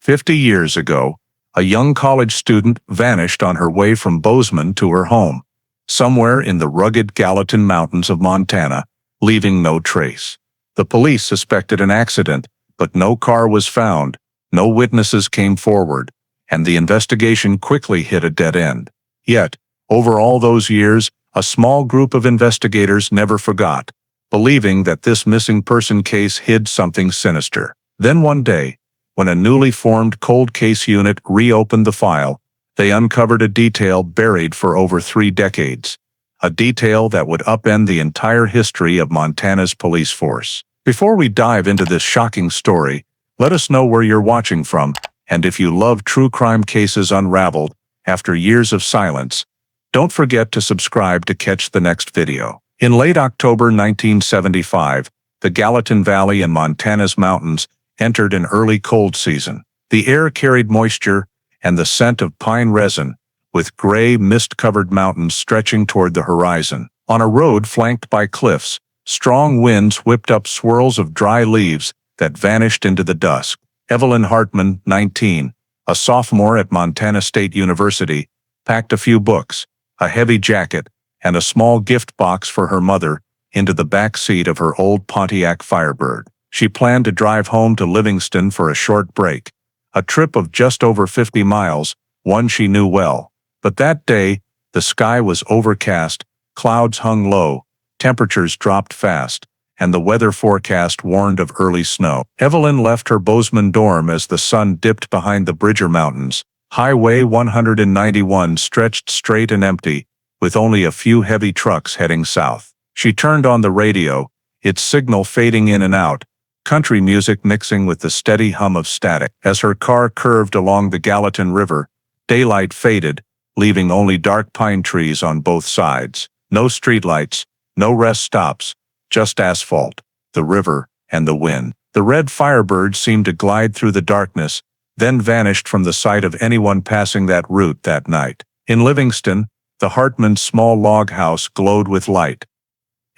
50 years ago, a young college student vanished on her way from Bozeman to her home, somewhere in the rugged Gallatin mountains of Montana, leaving no trace. The police suspected an accident, but no car was found, no witnesses came forward, and the investigation quickly hit a dead end. Yet, over all those years, a small group of investigators never forgot, believing that this missing person case hid something sinister. Then one day, when a newly formed cold case unit reopened the file, they uncovered a detail buried for over 3 decades. A detail that would upend the entire history of Montana's police force. Before we dive into this shocking story, let us know where you're watching from, and if you love true crime cases unraveled after years of silence, don't forget to subscribe to catch the next video. In late October 1975, the Gallatin Valley in Montana's mountains entered an early cold season. The air carried moisture and the scent of pine resin, with gray, mist-covered mountains stretching toward the horizon. On a road flanked by cliffs, strong winds whipped up swirls of dry leaves that vanished into the dusk. Evelyn Hartman, 19, a sophomore at Montana State University, packed a few books, a heavy jacket, and a small gift box for her mother into the back seat of her old Pontiac Firebird. She planned to drive home to Livingston for a short break, a trip of just over 50 miles, one she knew well. But that day, the sky was overcast, clouds hung low, temperatures dropped fast, and the weather forecast warned of early snow. Evelyn left her Bozeman dorm as the sun dipped behind the Bridger Mountains. Highway 191 stretched straight and empty, with only a few heavy trucks heading south. She turned on the radio, its signal fading in and out, country music mixing with the steady hum of static. As her car curved along the Gallatin River, daylight faded, leaving only dark pine trees on both sides. No streetlights, no rest stops, just asphalt, the river, and the wind. The red Firebird seemed to glide through the darkness, then vanished from the sight of anyone passing that route that night. In Livingston, the Hartman's small log house glowed with light.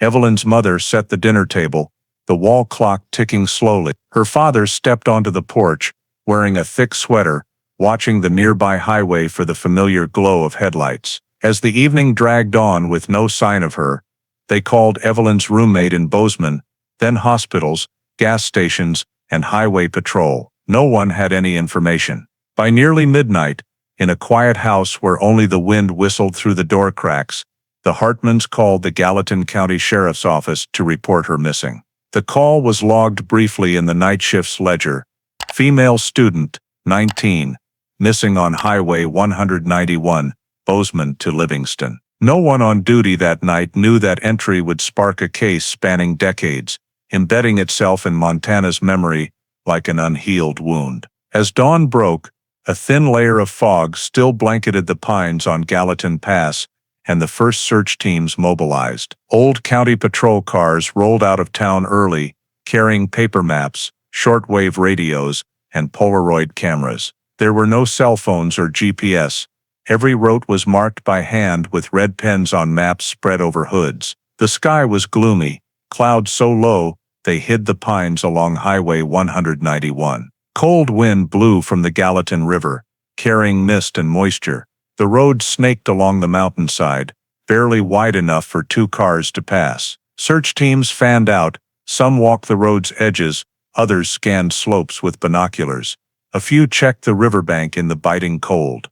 Evelyn's mother set the dinner table, the wall clock ticking slowly. Her father stepped onto the porch, wearing a thick sweater, watching the nearby highway for the familiar glow of headlights. As the evening dragged on with no sign of her, they called Evelyn's roommate in Bozeman, then hospitals, gas stations, and highway patrol. No one had any information. By nearly midnight, in a quiet house where only the wind whistled through the door cracks, the Hartmans called the Gallatin County Sheriff's Office to report her missing. The call was logged briefly in the night shift's ledger. Female student, 19, missing on Highway 191, Bozeman to Livingston. No one on duty that night knew that entry would spark a case spanning decades, embedding itself in Montana's memory like an unhealed wound. As dawn broke, a thin layer of fog still blanketed the pines on Gallatin Pass, and the first search teams mobilized. Old county patrol cars rolled out of town early, carrying paper maps, shortwave radios, and Polaroid cameras. There were no cell phones or GPS. Every route was marked by hand with red pens on maps spread over hoods. The sky was gloomy, clouds so low they hid the pines along Highway 191. Cold wind blew from the Gallatin River, carrying mist and moisture. The road snaked along the mountainside, barely wide enough for 2 cars to pass. Search teams fanned out, some walked the road's edges, others scanned slopes with binoculars. A few checked the riverbank in the biting cold.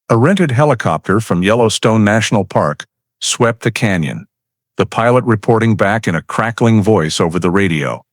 A rented helicopter from Yellowstone National Park swept the canyon, the pilot reporting back in a crackling voice over the radio.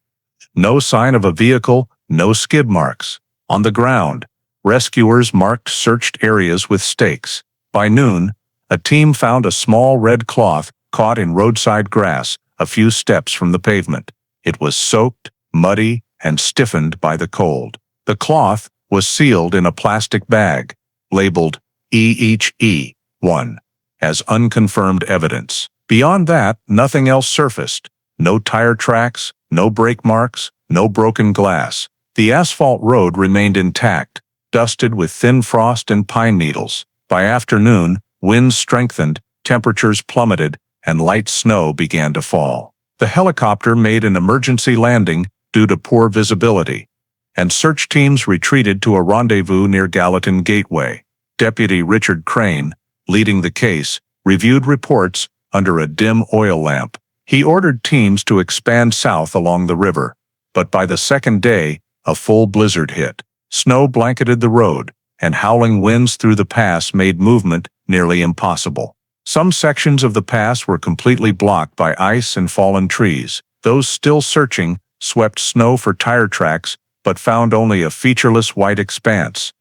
No sign of a vehicle, no skid marks. On the ground, rescuers marked searched areas with stakes. By noon, a team found a small red cloth caught in roadside grass a few steps from the pavement. It was soaked, muddy, and stiffened by the cold. The cloth was sealed in a plastic bag, labeled EHE-1, as unconfirmed evidence. Beyond that, nothing else surfaced. No tire tracks, no brake marks, no broken glass. The asphalt road remained intact, dusted with thin frost and pine needles. By afternoon, winds strengthened, temperatures plummeted, and light snow began to fall. The helicopter made an emergency landing due to poor visibility. and search teams retreated to a rendezvous near Gallatin Gateway. Deputy Richard Crane, leading the case, reviewed reports under a dim oil lamp. He ordered teams to expand south along the river, but by the second day, a full blizzard hit. Snow blanketed the road, and howling winds through the pass made movement nearly impossible. Some sections of the pass were completely blocked by ice and fallen trees. Those still searching swept snow for tire tracks, but found only a featureless white expanse.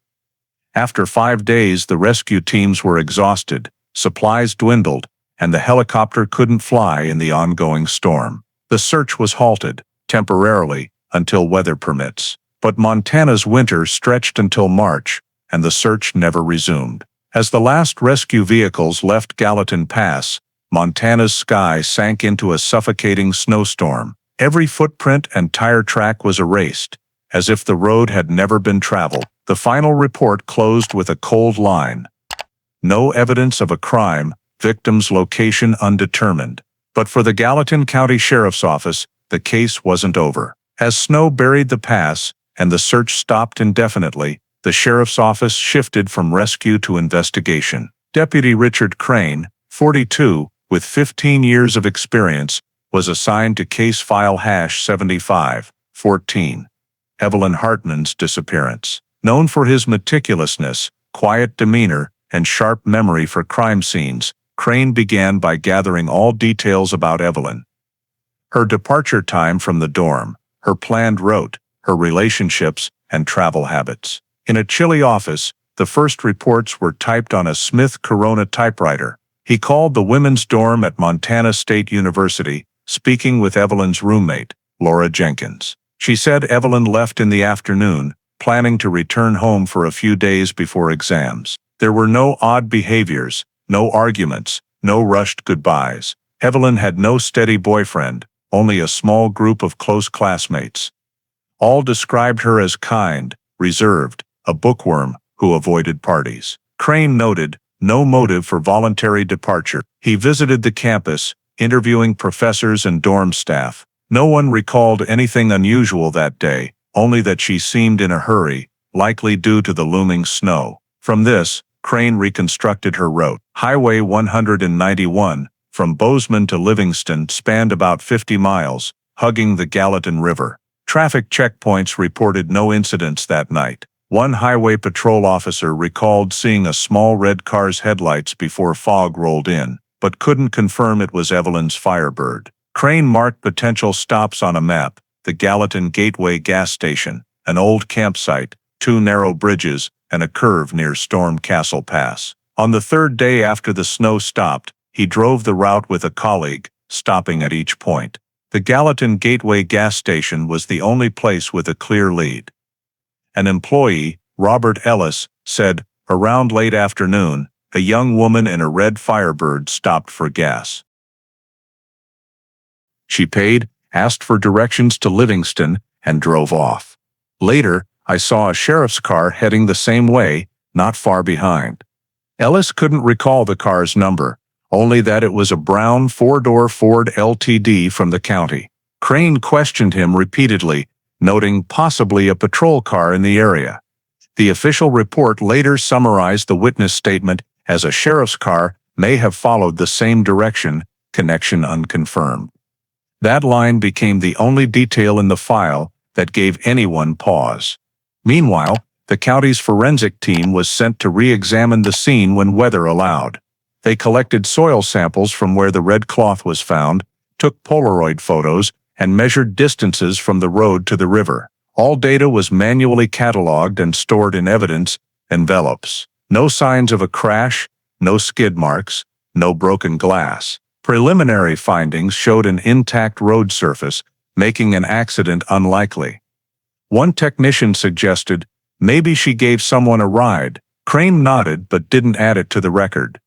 After 5 days, the rescue teams were exhausted, supplies dwindled, and the helicopter couldn't fly in the ongoing storm. The search was halted, temporarily, until weather permits. But Montana's winter stretched until March, and the search never resumed. As the last rescue vehicles left Gallatin Pass, Montana's sky sank into a suffocating snowstorm. Every footprint and tire track was erased, as if the road had never been traveled. The final report closed with a cold line. No evidence of a crime, victim's location undetermined. But for the Gallatin County Sheriff's Office, the case wasn't over. As snow buried the pass, and the search stopped indefinitely, the sheriff's office shifted from rescue to investigation. Deputy Richard Crane, 42, with 15 years of experience, was assigned to case file #7514, Evelyn Hartman's disappearance. Known for his meticulousness, quiet demeanor, and sharp memory for crime scenes, Crane began by gathering all details about Evelyn. Her departure time from the dorm, her planned route, her relationships, and travel habits. In a chilly office, the first reports were typed on a Smith Corona typewriter. He called the women's dorm at Montana State University, speaking with Evelyn's roommate, Laura Jenkins. She said Evelyn left in the afternoon, planning to return home for a few days before exams. There were no odd behaviors, no arguments, no rushed goodbyes. Evelyn had no steady boyfriend, only a small group of close classmates. All described her as kind, reserved, a bookworm who avoided parties. Crane noted no motive for voluntary departure. He visited the campus, interviewing professors and dorm staff. No one recalled anything unusual that day, only that she seemed in a hurry, likely due to the looming snow. From this, Crane reconstructed her route. Highway 191, from Bozeman to Livingston, spanned about 50 miles, hugging the Gallatin River. Traffic checkpoints reported no incidents that night. One highway patrol officer recalled seeing a small red car's headlights before fog rolled in, but couldn't confirm it was Evelyn's Firebird. Crane marked potential stops on a map: the Gallatin Gateway gas station, an old campsite, 2 narrow bridges, and a curve near Storm Castle Pass. On the third day after the snow stopped, he drove the route with a colleague, stopping at each point. The Gallatin Gateway gas station was the only place with a clear lead. An employee, Robert Ellis, said, around late afternoon, a young woman in a red Firebird stopped for gas. She paid, asked for directions to Livingston, and drove off. Later, I saw a sheriff's car heading the same way, not far behind. Ellis couldn't recall the car's number, only that it was a brown 4-door Ford LTD from the county. Crane questioned him repeatedly, noting possibly a patrol car in the area. The official report later summarized the witness statement as a sheriff's car may have followed the same direction, connection unconfirmed. That line became the only detail in the file that gave anyone pause. Meanwhile, the county's forensic team was sent to re-examine the scene when weather allowed. They collected soil samples from where the red cloth was found, took Polaroid photos, and measured distances from the road to the river. All data was manually cataloged and stored in evidence envelopes. No signs of a crash, no skid marks, no broken glass. Preliminary findings showed an intact road surface, making an accident unlikely. One technician suggested, maybe she gave someone a ride. Crane nodded but didn't add it to the record.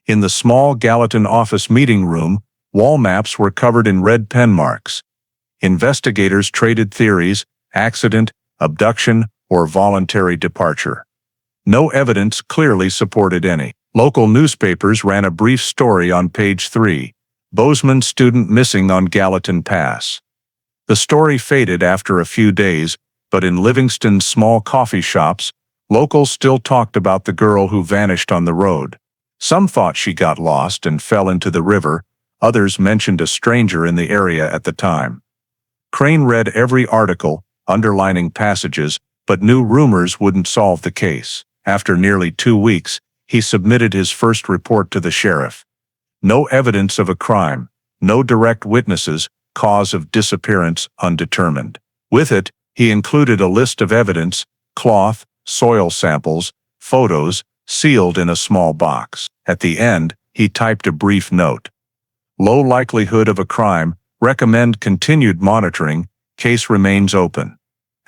In the small Gallatin office meeting room, wall maps were covered in red pen marks. Investigators traded theories: accident, abduction, or voluntary departure. No evidence clearly supported any. Local newspapers ran a brief story on page 3, Bozeman student missing on Gallatin Pass. The story faded after a few days, But in Livingston's small coffee shops, locals still talked about the girl who vanished on the road. Some thought she got lost and fell into the river, others mentioned a stranger in the area at the time. Crane read every article, underlining passages, but knew rumors wouldn't solve the case. After nearly 2 weeks, he submitted his first report to the sheriff. No evidence of a crime, no direct witnesses, cause of disappearance undetermined. With it, he included a list of evidence, cloth, soil samples, photos, sealed in a small box. At the end, he typed a brief note. Low likelihood of a crime, recommend continued monitoring, case remains open.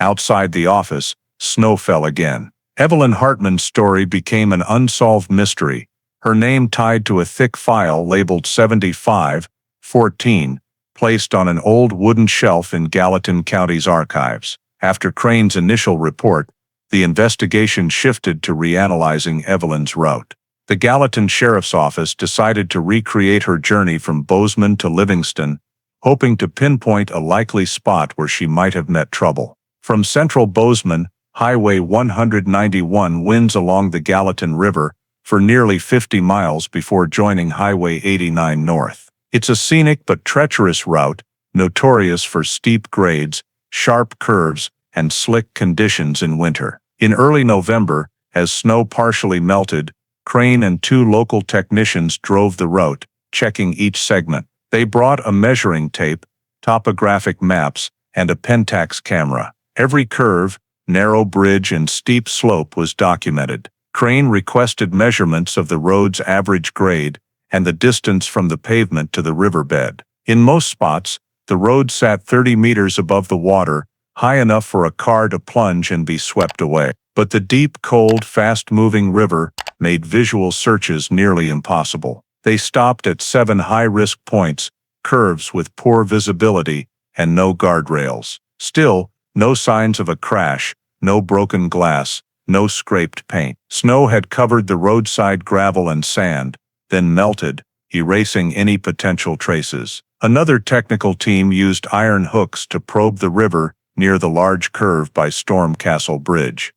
Outside the office, snow fell again. Evelyn Hartman's story became an unsolved mystery, her name tied to a thick file labeled 7514, placed on an old wooden shelf in Gallatin County's archives. After Crane's initial report, the investigation shifted to reanalyzing Evelyn's route. The Gallatin Sheriff's Office decided to recreate her journey from Bozeman to Livingston, hoping to pinpoint a likely spot where she might have met trouble. From central Bozeman, Highway 191 winds along the Gallatin River for nearly 50 miles before joining Highway 89 north. It's a scenic but treacherous route, notorious for steep grades, sharp curves, and slick conditions in winter. In early November, as snow partially melted, Crane and 2 local technicians drove the route, checking each segment. They brought a measuring tape, topographic maps, and a Pentax camera. Every curve, narrow bridge, and steep slope was documented. Crane requested measurements of the road's average grade and the distance from the pavement to the riverbed. In most spots, the road sat 30 meters above the water, high enough for a car to plunge and be swept away. But the deep, cold, fast-moving river made visual searches nearly impossible. They stopped at 7 high-risk points, curves with poor visibility, and no guardrails. Still, no signs of a crash, no broken glass, no scraped paint. Snow had covered the roadside gravel and sand, then melted, erasing any potential traces. Another technical team used iron hooks to probe the river near the large curve by Stormcastle Bridge.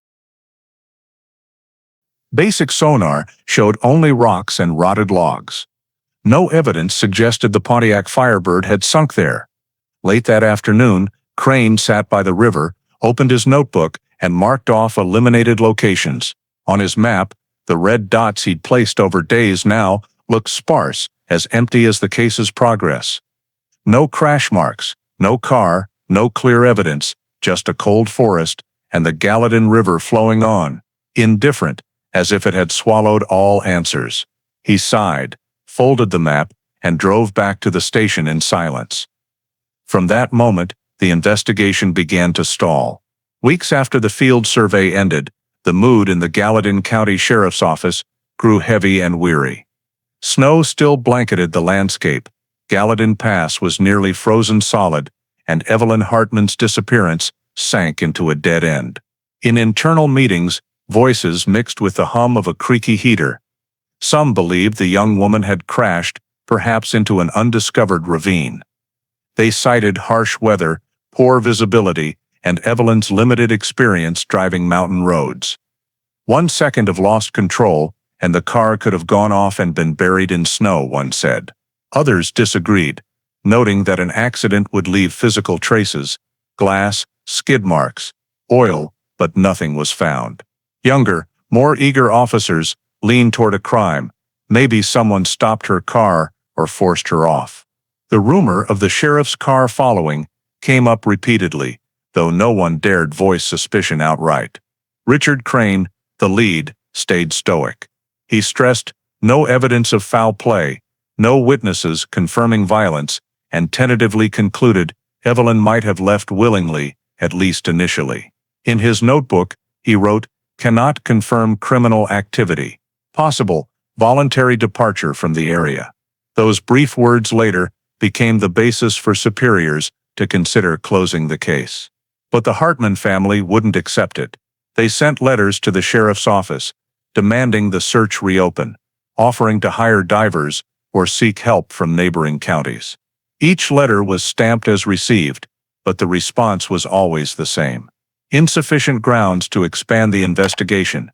Basic sonar showed only rocks and rotted logs. No evidence suggested the Pontiac Firebird had sunk there. Late that afternoon, Crane sat by the river, opened his notebook, and marked off eliminated locations. On his map, the red dots he'd placed over days now looked sparse, as empty as the case's progress. No crash marks, no car, no clear evidence, just a cold forest and the Gallatin River flowing on, indifferent, as if it had swallowed all answers. He sighed, folded the map, and drove back to the station in silence. From that moment, the investigation began to stall. Weeks after the field survey ended, the mood in the Gallatin County Sheriff's Office grew heavy and weary. Snow still blanketed the landscape, Gallatin Pass was nearly frozen solid, and Evelyn Hartman's disappearance sank into a dead end. In internal meetings, voices mixed with the hum of a creaky heater. Some believed the young woman had crashed, perhaps into an undiscovered ravine. They cited harsh weather, poor visibility, and Evelyn's limited experience driving mountain roads. 1 second of lost control, and the car could have gone off and been buried in snow, one said. Others disagreed, noting that an accident would leave physical traces, glass, skid marks, oil, but nothing was found. Younger, more eager officers leaned toward a crime. Maybe someone stopped her car or forced her off. The rumor of the sheriff's car following came up repeatedly, though no one dared voice suspicion outright. Richard Crane, the lead, stayed stoic. He stressed no evidence of foul play, no witnesses confirming violence, and tentatively concluded Evelyn might have left willingly, at least initially. In his notebook, he wrote, "Cannot confirm criminal activity. Possible, voluntary departure from the area." Those brief words later became the basis for superiors to consider closing the case. But the Hartman family wouldn't accept it. They sent letters to the sheriff's office, demanding the search reopen, offering to hire divers or seek help from neighboring counties. Each letter was stamped as received, but the response was always the same. insufficient grounds to expand the investigation.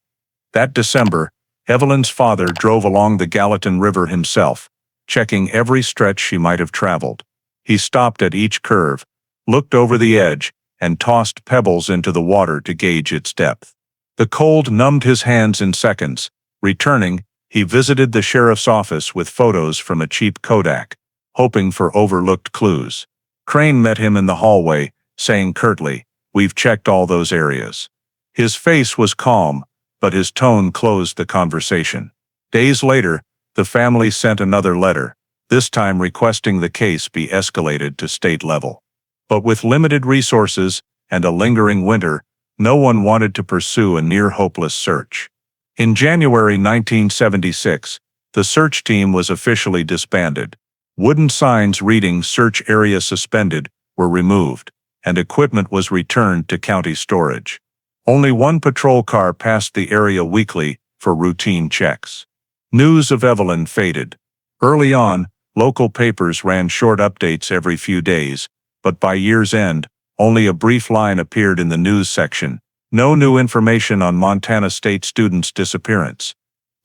That December, Evelyn's father drove along the Gallatin River himself, checking every stretch she might have traveled. He stopped at each curve, looked over the edge, and tossed pebbles into the water to gauge its depth. The cold numbed his hands in seconds. Returning, he visited the sheriff's office with photos from a cheap Kodak, hoping for overlooked clues. Crane met him in the hallway, saying curtly, "We've checked all those areas." His face was calm, but his tone closed the conversation. Days later, the family sent another letter, this time requesting the case be escalated to state level. But with limited resources and a lingering winter, no one wanted to pursue a near-hopeless search. In January 1976, the search team was officially disbanded. Wooden signs reading "Search Area Suspended" were removed, and equipment was returned to county storage. Only one patrol car passed the area weekly for routine checks. News of Evelyn faded. Early on, local papers ran short updates every few days, but by year's end, only a brief line appeared in the news section. No new information on Montana State students' disappearance.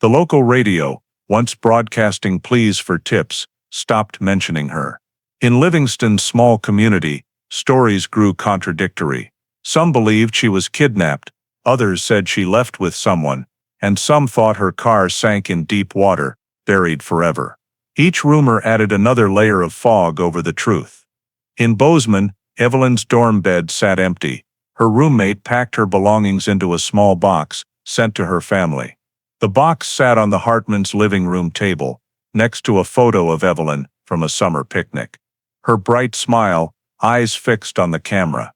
The local radio, once broadcasting pleas for tips, stopped mentioning her. In Livingston's small community, stories grew contradictory. Some believed she was kidnapped, others said she left with someone, and some thought her car sank in deep water, buried forever. Each rumor added another layer of fog over the truth. In Bozeman, Evelyn's dorm bed sat empty. Her roommate packed her belongings into a small box, sent to her family. The box sat on the Hartmans' living room table, next to a photo of Evelyn from a summer picnic. Her bright smile, eyes fixed on the camera.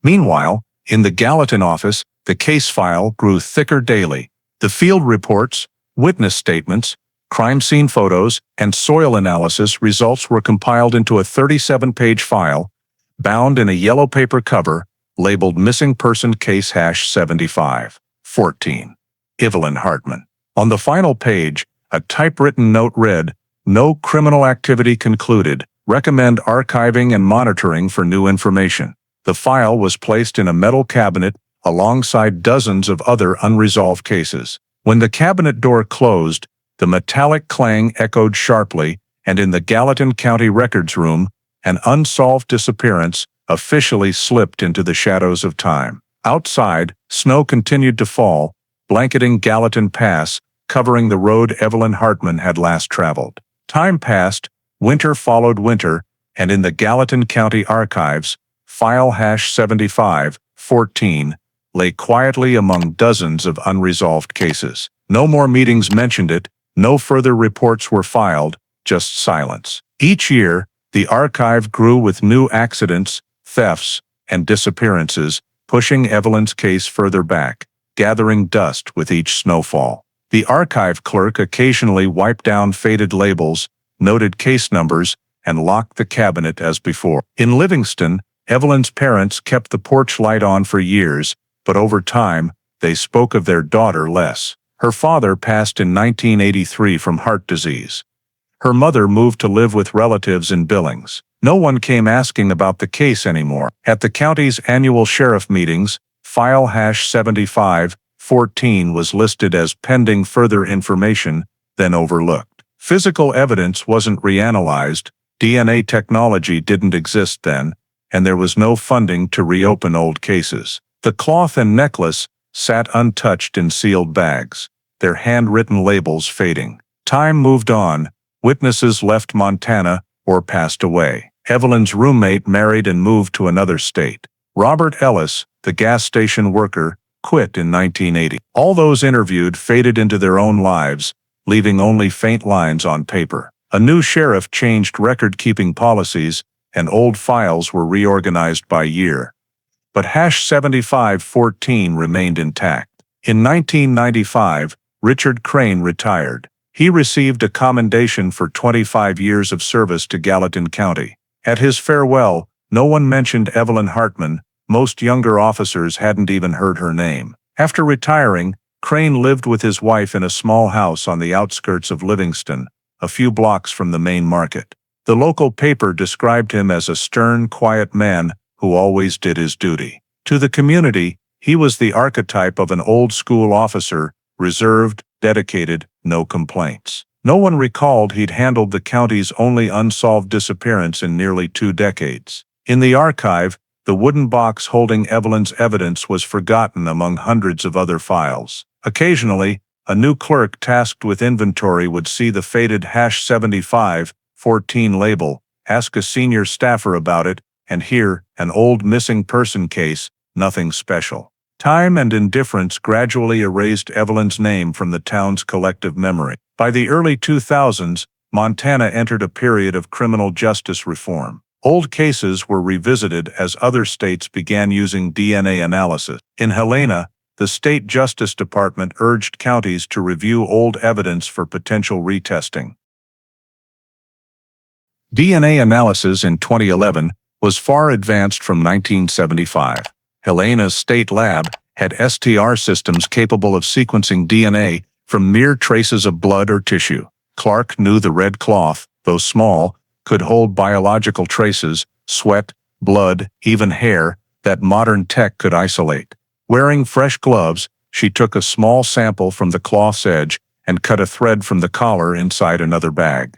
Meanwhile, in the Gallatin office, the case file grew thicker daily. The field reports, witness statements, crime scene photos, and soil analysis results were compiled into a 37-page file, bound in a yellow paper cover, labeled Missing Person Case #7514. Evelyn Hartman. On the final page, a typewritten note read, "No criminal activity concluded. Recommend archiving and monitoring for new information." The file was placed in a metal cabinet alongside dozens of other unresolved cases. When the cabinet door closed, the metallic clang echoed sharply, and in the Gallatin County Records Room, an unsolved disappearance officially slipped into the shadows of time. Outside, snow continued to fall, blanketing Gallatin Pass, covering the road Evelyn Hartman had last traveled. Time passed, winter followed winter, and in the Gallatin County Archives, file #7514 lay quietly among dozens of unresolved cases. No more meetings mentioned it, no further reports were filed, just silence. Each year, the archive grew with new accidents, thefts, and disappearances, pushing Evelyn's case further back, gathering dust with each snowfall. The archive clerk occasionally wiped down faded labels, noted case numbers, and locked the cabinet as before. In Livingston, Evelyn's parents kept the porch light on for years, but over time, they spoke of their daughter less. Her father passed in 1983 from heart disease. Her mother moved to live with relatives in Billings. No one came asking about the case anymore. At the county's annual sheriff meetings, file #7514 was listed as pending further information, then overlooked. Physical evidence wasn't reanalyzed, DNA technology didn't exist then, and there was no funding to reopen old cases. The cloth and necklace sat untouched in sealed bags, their handwritten labels fading. Time moved on, witnesses left Montana or passed away. Evelyn's roommate married and moved to another state. Robert Ellis, the gas station worker, quit in 1980. All those interviewed faded into their own lives, leaving only faint lines on paper. A new sheriff changed record-keeping policies, and old files were reorganized by year. But #7514 remained intact. In 1995, Richard Crane retired. He received a commendation for 25 years of service to Gallatin County. At his farewell, no one mentioned Evelyn Hartman. Most younger officers hadn't even heard her name. After retiring, Crane lived with his wife in a small house on the outskirts of Livingston, a few blocks from the main market. The local paper described him as a stern, quiet man who always did his duty. To the community, he was the archetype of an old-school officer, reserved, dedicated, no complaints. No one recalled he'd handled the county's only unsolved disappearance in nearly 2 decades. In the archive, the wooden box holding Evelyn's evidence was forgotten among hundreds of other files. Occasionally, a new clerk tasked with inventory would see the faded #7514 label, ask a senior staffer about it, and hear, an old missing person case, nothing special. Time and indifference gradually erased Evelyn's name from the town's collective memory. By the early 2000s, Montana entered a period of criminal justice reform. Old cases were revisited as other states began using DNA analysis. In Helena, the state Justice Department urged counties to review old evidence for potential retesting. DNA analysis in 2011 was far advanced from 1975. Helena's state lab had STR systems capable of sequencing DNA from mere traces of blood or tissue. Clark knew the red cloth, though small, could hold biological traces, sweat, blood, even hair, that modern tech could isolate. Wearing fresh gloves, she took a small sample from the cloth's edge and cut a thread from the collar inside another bag.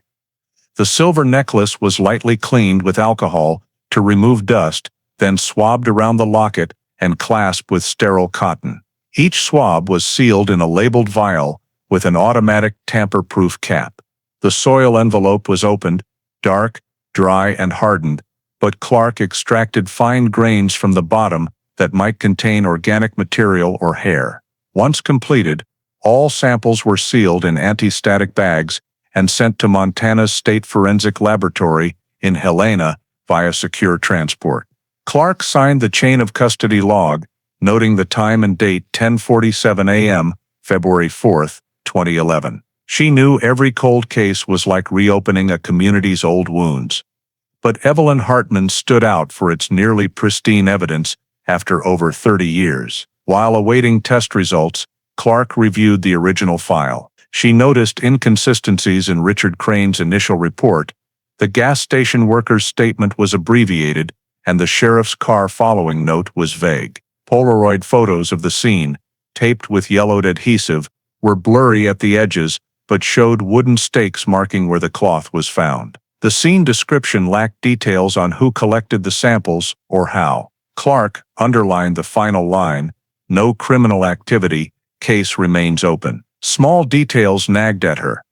The silver necklace was lightly cleaned with alcohol to remove dust, then swabbed around the locket and clasped with sterile cotton. Each swab was sealed in a labeled vial with an automatic tamper-proof cap. The soil envelope was opened, dark, dry, and hardened, but Clark extracted fine grains from the bottom that might contain organic material or hair. Once completed, all samples were sealed in anti-static bags and sent to Montana's State Forensic Laboratory in Helena via secure transport. Clark signed the chain of custody log, noting the time and date 10:47 a.m., February 4, 2011. She knew every cold case was like reopening a community's old wounds. But Evelyn Hartman stood out for its nearly pristine evidence after over 30 years. While awaiting test results, Clark reviewed the original file. She noticed inconsistencies in Richard Crane's initial report. The gas station worker's statement was abbreviated, and the sheriff's car following note was vague. Polaroid photos of the scene, taped with yellowed adhesive, were blurry at the edges, but showed wooden stakes marking where the cloth was found. The scene description lacked details on who collected the samples or how. Clark underlined the final line, "No criminal activity, case remains open." Small details nagged at her.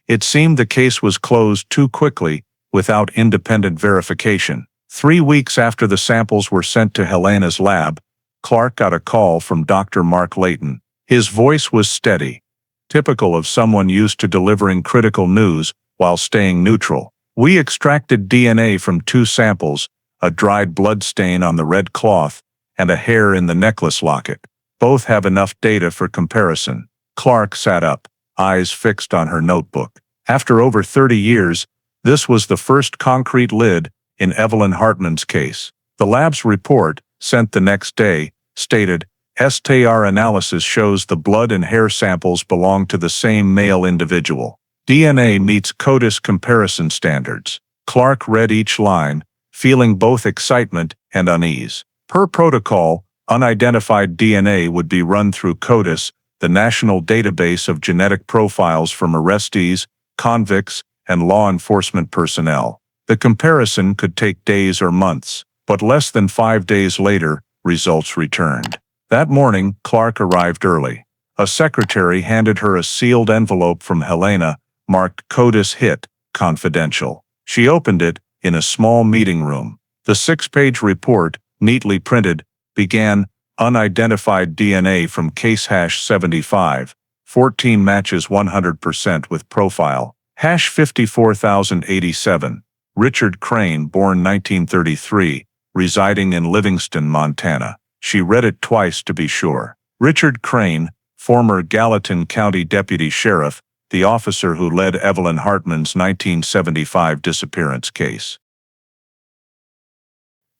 It seemed the case was closed too quickly, without independent verification. 3 weeks after the samples were sent to Helena's lab, Clark got a call from Dr. Mark Layton. His voice was steady, typical of someone used to delivering critical news while staying neutral. "We extracted DNA from 2 samples, a dried blood stain on the red cloth, and a hair in the necklace locket. Both have enough data for comparison." Clark sat up, eyes fixed on her notebook. After over 30 years, this was the first concrete lid in Evelyn Hartman's case. The lab's report, sent the next day, stated, "STR analysis shows the blood and hair samples belong to the same male individual. DNA meets CODIS comparison standards." Clark read each line, feeling both excitement and unease. Per protocol, unidentified DNA would be run through CODIS, the national database of genetic profiles from arrestees, convicts, and law enforcement personnel. The comparison could take days or months, but less than 5 days later, results returned. That morning, Clark arrived early. A secretary handed her a sealed envelope from Helena, marked CODIS Hit, Confidential. She opened it in a small meeting room. The 6-page report, neatly printed, began, "Unidentified DNA from case #7514 matches 100% with profile. #54087. Richard Crane, born 1933, residing in Livingston, Montana." She read it twice to be sure. Richard Crane, former Gallatin County Deputy Sheriff, the officer who led Evelyn Hartman's 1975 disappearance case.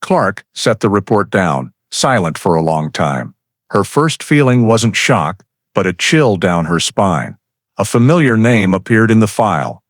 Clark set the report down, silent for a long time. Her first feeling wasn't shock, but a chill down her spine. A familiar name appeared in the file,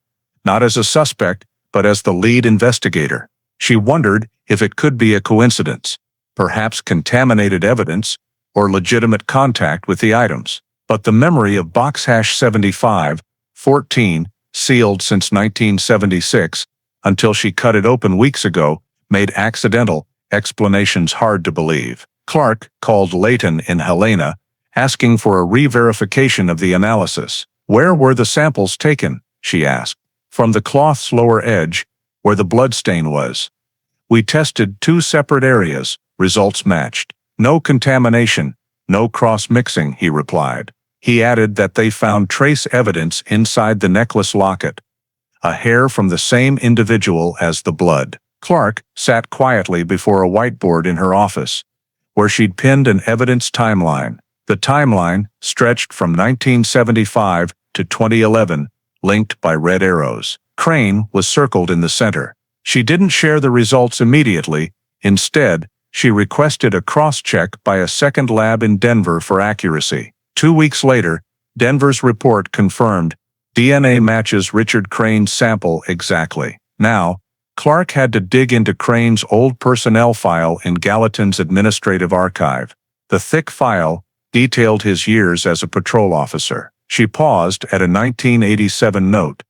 not as a suspect, but as the lead investigator. She wondered if it could be a coincidence, perhaps contaminated evidence, or legitimate contact with the items. But the memory of box hash 7514, sealed since 1976, until she cut it open weeks ago, made accidental explanations hard to believe. Clark called Layton in Helena, asking for a re-verification of the analysis. "Where were the samples taken?" she asked. "From the cloth's lower edge, where the bloodstain was. We tested 2 separate areas, results matched. No contamination, no cross-mixing," he replied. He added that they found trace evidence inside the necklace locket, a hair from the same individual as the blood. Clark sat quietly before a whiteboard in her office, where she'd pinned an evidence timeline. The timeline stretched from 1975 to 2011, linked by red arrows. Crane was circled in the center. She didn't share the results immediately. Instead, she requested a cross-check by a second lab in Denver for accuracy. 2 weeks later, Denver's report confirmed DNA matches Richard Crane's sample exactly. Now, Clark had to dig into Crane's old personnel file in Gallatin's administrative archive. The thick file detailed his years as a patrol officer. She paused at a 1987 note.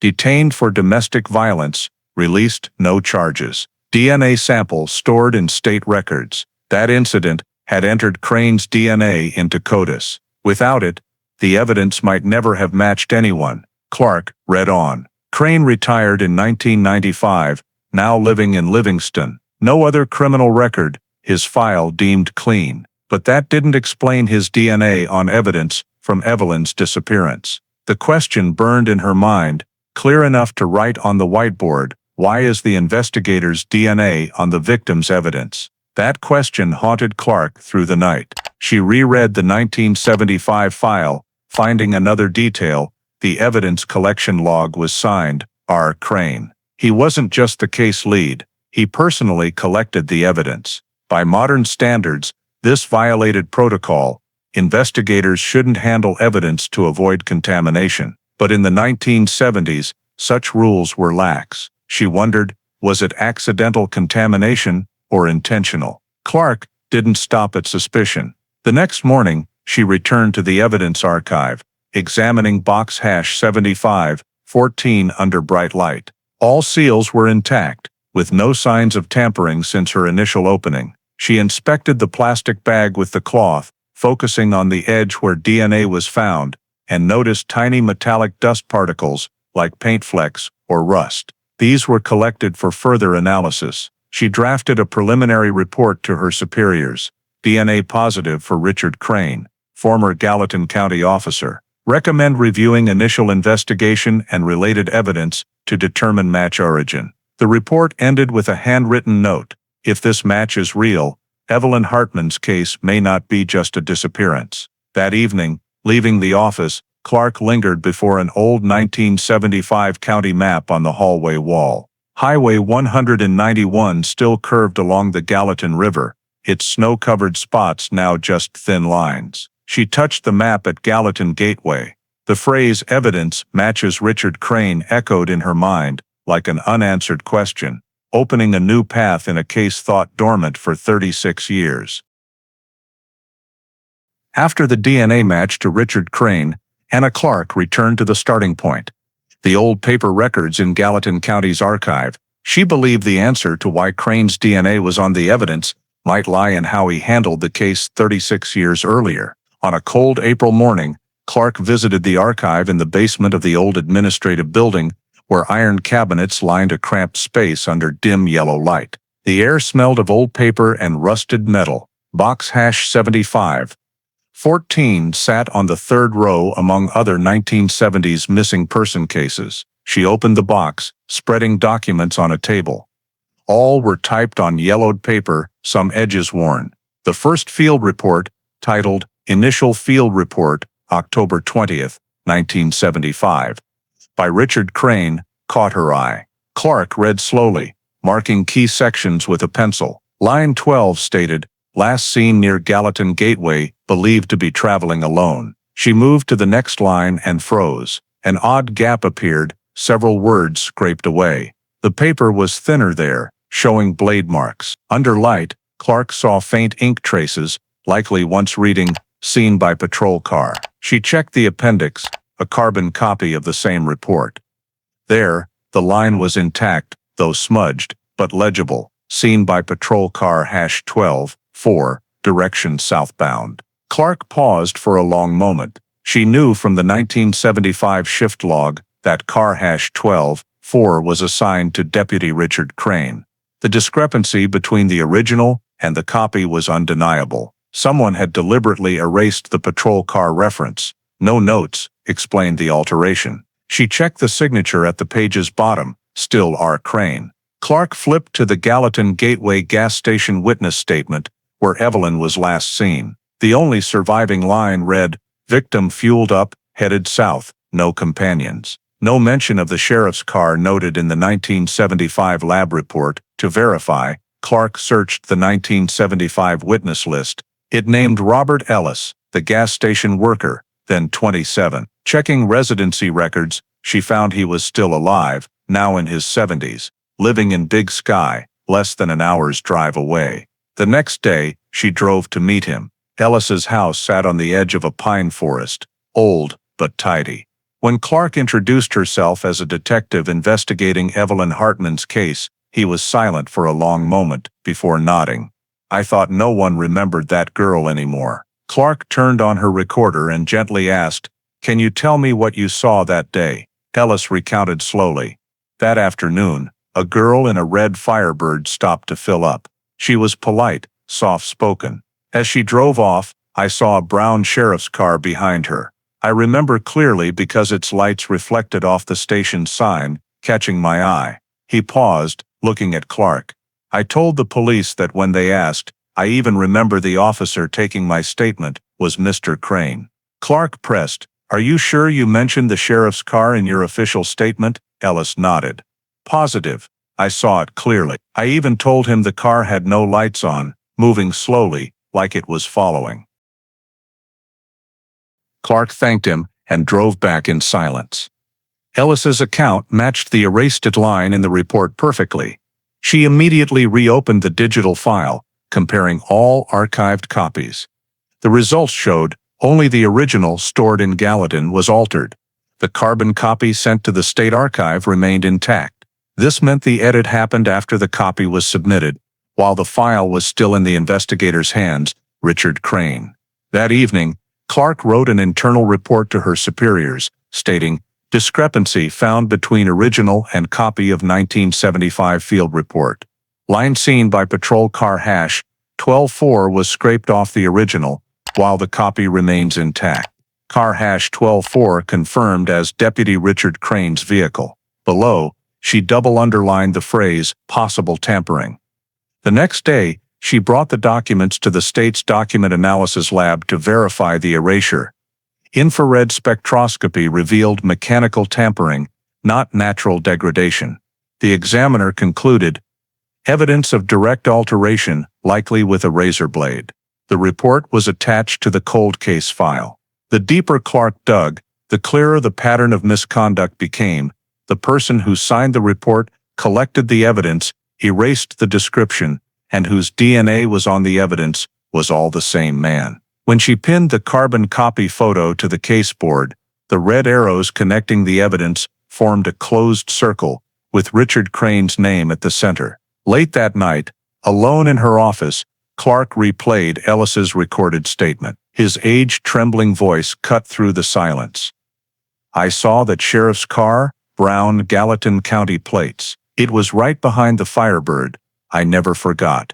Detained for domestic violence, released, no charges. DNA sample stored in state records. That incident had entered Crane's DNA into CODIS. Without it, the evidence might never have matched anyone. Clark read on. Crane retired in 1995, now living in Livingston. No other criminal record, his file deemed clean. But that didn't explain his DNA on evidence from Evelyn's disappearance. The question burned in her mind, clear enough to write on the whiteboard. Why is the investigator's DNA on the victim's evidence? That question haunted Clark through the night. She reread the 1975 file, finding another detail. The evidence collection log was signed, R. Crane. He wasn't just the case lead. He personally collected the evidence. By modern standards, this violated protocol. Investigators shouldn't handle evidence to avoid contamination. But in the 1970s, such rules were lax. She wondered, was it accidental contamination or intentional? Clark didn't stop at suspicion. The next morning, she returned to the evidence archive, examining box hash 7514 under bright light. All seals were intact, with no signs of tampering since her initial opening. She inspected the plastic bag with the cloth, focusing on the edge where DNA was found, and noticed tiny metallic dust particles, like paint flecks or rust. These were collected for further analysis. She drafted a preliminary report to her superiors. DNA positive for Richard Crane, former Gallatin County officer. Recommend reviewing initial investigation and related evidence to determine match origin. The report ended with a handwritten note. If this match is real, Evelyn Hartman's case may not be just a disappearance. That evening, leaving the office, Clark lingered before an old 1975 county map on the hallway wall. Highway 191 still curved along the Gallatin River, its snow-covered spots now just thin lines. She touched the map at Gallatin Gateway. The phrase "evidence matches Richard Crane" echoed in her mind, like an unanswered question, opening a new path in a case thought dormant for 36 years. After the DNA match to Richard Crane, Anna Clark returned to the starting point, the old paper records in Gallatin County's archive. She believed the answer to why Crane's DNA was on the evidence might lie in how he handled the case 36 years earlier. On a cold April morning, Clark visited the archive in the basement of the old administrative building, where iron cabinets lined a cramped space under dim yellow light. The air smelled of old paper and rusted metal. Box hash 7514 sat on the third row among other 1970s missing person cases. She opened the box, spreading documents on a table. All were typed on yellowed paper, some edges worn. The first field report, titled Initial Field Report, October 20th, 1975, by Richard Crane, caught her eye. Clark read slowly, marking key sections with a pencil. Line 12 stated, "Last seen near Gallatin Gateway, believed to be traveling alone." She moved to the next line and froze. An odd gap appeared, several words scraped away. The paper was thinner there, showing blade marks. Under light, Clark saw faint ink traces, likely once reading, "Seen by patrol car." She checked the appendix, a carbon copy of the same report. There, the line was intact, though smudged, but legible. "Seen by patrol car #12-4, direction southbound." Clark paused for a long moment. She knew from the 1975 shift log that car #12-4 was assigned to Deputy Richard Crane. The discrepancy between the original and the copy was undeniable. Someone had deliberately erased the patrol car reference. "No notes," explained the alteration. She checked the signature at the page's bottom, still R. Crane. Clark flipped to the Gallatin Gateway gas station witness statement, where Evelyn was last seen. The only surviving line read, "Victim fueled up, headed south, no companions." No mention of the sheriff's car noted in the 1975 lab report. To verify, Clark searched the 1975 witness list. It named Robert Ellis, the gas station worker, then 27. Checking residency records, she found he was still alive, now in his 70s, living in Big Sky, less than an hour's drive away. The next day, she drove to meet him. Ellis's house sat on the edge of a pine forest, old but tidy. When Clark introduced herself as a detective investigating Evelyn Hartman's case, he was silent for a long moment before nodding. "I thought no one remembered that girl anymore." Clark turned on her recorder and gently asked, "Can you tell me what you saw that day?" Ellis recounted slowly. "That afternoon, a girl in a red Firebird stopped to fill up. She was polite, soft-spoken. As she drove off, I saw a brown sheriff's car behind her. I remember clearly because its lights reflected off the station's sign, catching my eye." He paused, looking at Clark. "I told the police that when they asked. I even remember the officer taking my statement, was Mr. Crane." Clark pressed, "Are you sure you mentioned the sheriff's car in your official statement?" Ellis nodded. "Positive. I saw it clearly. I even told him the car had no lights on, moving slowly, like it was following." Clark thanked him and drove back in silence. Ellis's account matched the erased line in the report perfectly. She immediately reopened the digital file, comparing all archived copies. The results showed only the original stored in Gallatin was altered. The carbon copy sent to the state archive remained intact. This meant the edit happened after the copy was submitted, while the file was still in the investigator's hands, Richard Crane. That evening, Clark wrote an internal report to her superiors, stating, "Discrepancy found between original and copy of 1975 field report. Line seen by patrol car #12-4 was scraped off the original, while the copy remains intact. Car #12-4 confirmed as Deputy Richard Crane's vehicle." Below, she double underlined the phrase, "possible tampering." The next day, she brought the documents to the state's document analysis lab to verify the erasure. Infrared spectroscopy revealed mechanical tampering, not natural degradation. The examiner concluded, "Evidence of direct alteration, likely with a razor blade." The report was attached to the cold case file. The deeper Clark dug, the clearer the pattern of misconduct became. The person who signed the report, collected the evidence, erased the description, and whose DNA was on the evidence, was all the same man. When she pinned the carbon copy photo to the case board, the red arrows connecting the evidence formed a closed circle, with Richard Crane's name at the center. Late that night, alone in her office, Clark replayed Ellis's recorded statement. His age-trembling voice cut through the silence. "I saw that sheriff's car, brown Gallatin County plates. It was right behind the Firebird. I never forgot."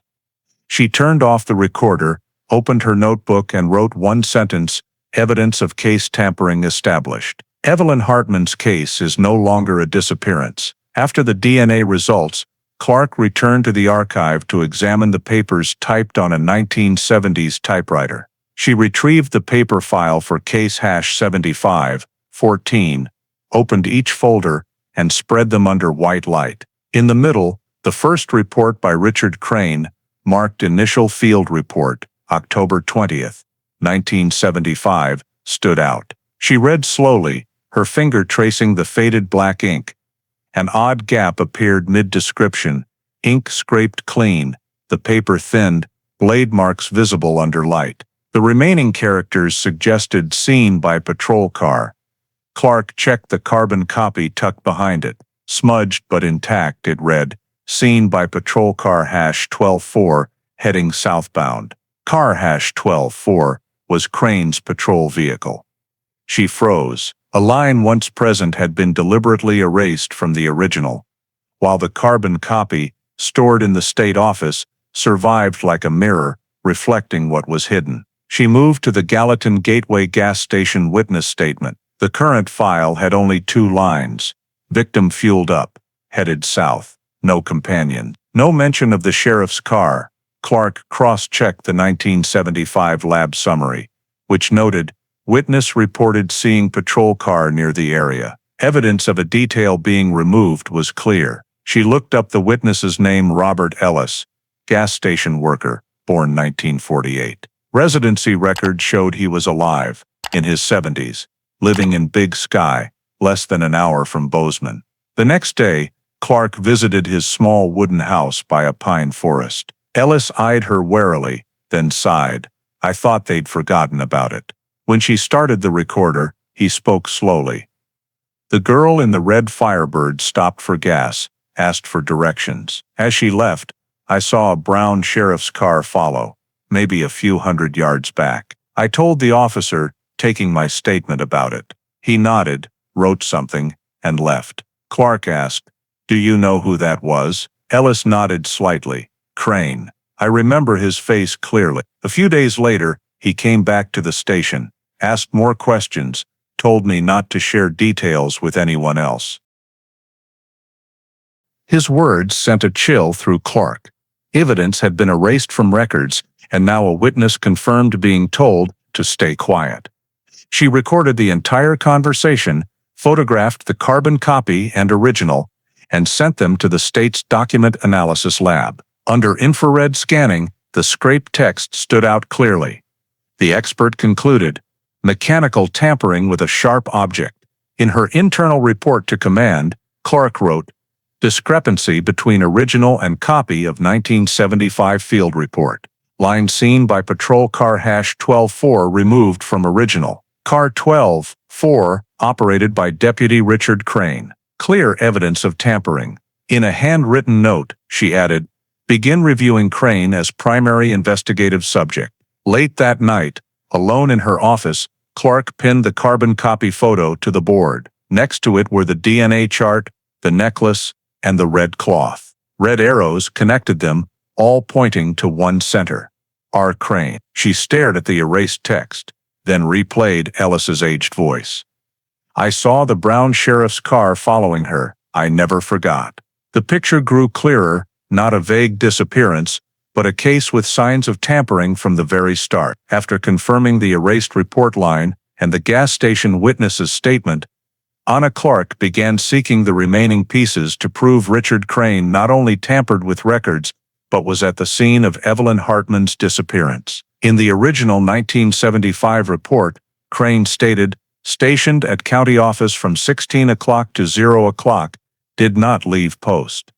She turned off the recorder, opened her notebook and wrote one sentence, "Evidence of case tampering established." Evelyn Hartman's case is no longer a disappearance. After the DNA results, Clark returned to the archive to examine the papers typed on a 1970s typewriter. She retrieved the paper file for case #75-14, opened each folder, and spread them under white light. In the middle, the first report by Richard Crane, marked Initial Field Report, October 20th, 1975, stood out. She read slowly, her finger tracing the faded black ink. An odd gap appeared mid-description. ink scraped clean, the paper thinned, blade marks visible under light. The remaining characters suggested seen by patrol car. Clark checked the carbon copy tucked behind it. Smudged but intact, it read, seen by patrol car #124, heading southbound. Car #124 was Crane's patrol vehicle. She froze. A line once present had been deliberately erased from the original, while the carbon copy, stored in the state office, survived like a mirror, reflecting what was hidden. She moved to the Gallatin Gateway gas station witness statement. The current file had only 2 lines. Victim fueled up, headed south. No companion. No mention of the sheriff's car. Clark cross-checked the 1975 lab summary, which noted, witness reported seeing patrol car near the area. Evidence of a detail being removed was clear. She looked up the witness's name, Robert Ellis, gas station worker, born 1948. Residency record showed he was alive, in his 70s, living in Big Sky, less than an hour from Bozeman. The next day, Clark visited his small wooden house by a pine forest. Ellis eyed her warily, then sighed. I thought they'd forgotten about it. When she started the recorder, he spoke slowly. The girl in the red Firebird stopped for gas, asked for directions. As she left, I saw a brown sheriff's car follow, maybe a few hundred yards back. I told the officer, taking my statement about it. He nodded, wrote something, and left. Clark asked, do you know who that was? Ellis nodded slightly. Crane. I remember his face clearly. A few days later, he came back to the station, asked more questions, told me not to share details with anyone else. His words sent a chill through Clark. Evidence had been erased from records, and now a witness confirmed being told to stay quiet. She recorded the entire conversation, photographed the carbon copy and original, and sent them to the state's document analysis lab. Under infrared scanning, the scraped text stood out clearly. The expert concluded, mechanical tampering with a sharp object. In her internal report to command, Clark wrote, discrepancy between original and copy of 1975 field report. Line seen by patrol car #124 removed from original. Car 124, operated by Deputy Richard Crane. Clear evidence of tampering. In a handwritten note, she added, begin reviewing Crane as primary investigative subject. Late that night, alone in her office, Clark pinned the carbon copy photo to the board. Next to it were the DNA chart, the necklace, and the red cloth. Red arrows connected them, all pointing to one center. R. Crane. She stared at the erased text, then replayed Ellis's aged voice. I saw the brown sheriff's car following her. I never forgot. The picture grew clearer, not a vague disappearance, but a case with signs of tampering from the very start. After confirming the erased report line and the gas station witness's statement, Anna Clark began seeking the remaining pieces to prove Richard Crane not only tampered with records, but was at the scene of Evelyn Hartman's disappearance. In the original 1975 report, Crane stated, stationed at county office from 16 o'clock to 0 o'clock, did not leave post.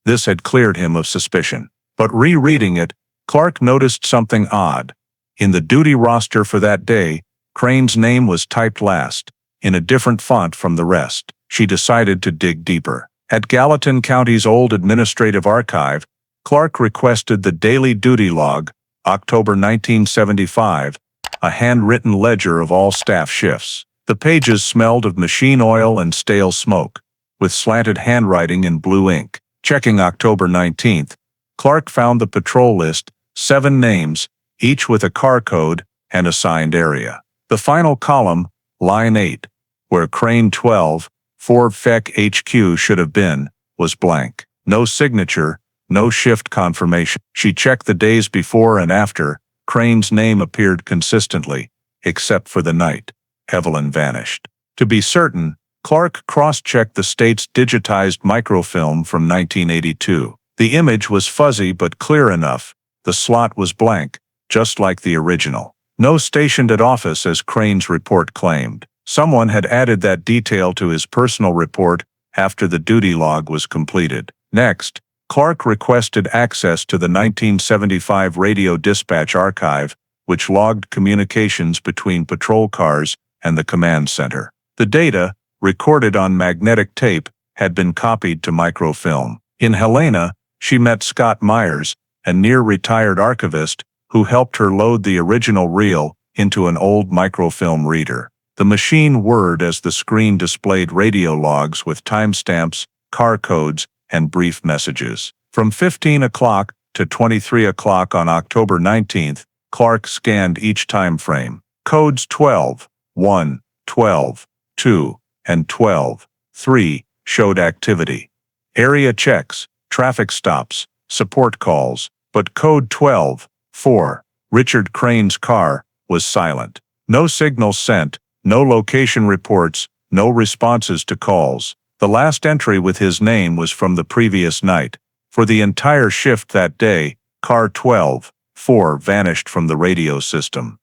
This had cleared him of suspicion. But rereading it, Clark noticed something odd. In the duty roster for that day, Crane's name was typed last, in a different font from the rest. She decided to dig deeper. At Gallatin County's old administrative archive, Clark requested the daily duty log, October 1975, a handwritten ledger of all staff shifts. The pages smelled of machine oil and stale smoke, with slanted handwriting in blue ink. Checking October 19th, Clark found the patrol list, 7 names, each with a car code and assigned area. The final column, line 8, where Crane 12, Ford FEC HQ should have been, was blank. No signature, no shift confirmation. She checked the days before and after. Crane's name appeared consistently, except for the night Evelyn vanished. To be certain, Clark cross-checked the state's digitized microfilm from 1982. The image was fuzzy but clear enough. The slot was blank, just like the original. No stationed at office as Crane's report claimed. Someone had added that detail to his personal report after the duty log was completed. Next, Clark requested access to the 1975 radio dispatch archive, which logged communications between patrol cars and the command center. The data, recorded on magnetic tape, had been copied to microfilm. In Helena, she met Scott Myers, a near-retired archivist, who helped her load the original reel into an old microfilm reader. The machine whirred as the screen displayed radio logs with timestamps, car codes, and brief messages. From 15 o'clock to 23 o'clock on October 19th, Clark scanned each time frame. Codes 12, 1, 12, 2, and 12, 3 showed activity. Area checks, traffic stops, support calls, but code 12, 4, Richard Crane's car, was silent. No signals sent, no location reports, no responses to calls. The last entry with his name was from the previous night. For the entire shift that day, car 12, 4 vanished from the radio system.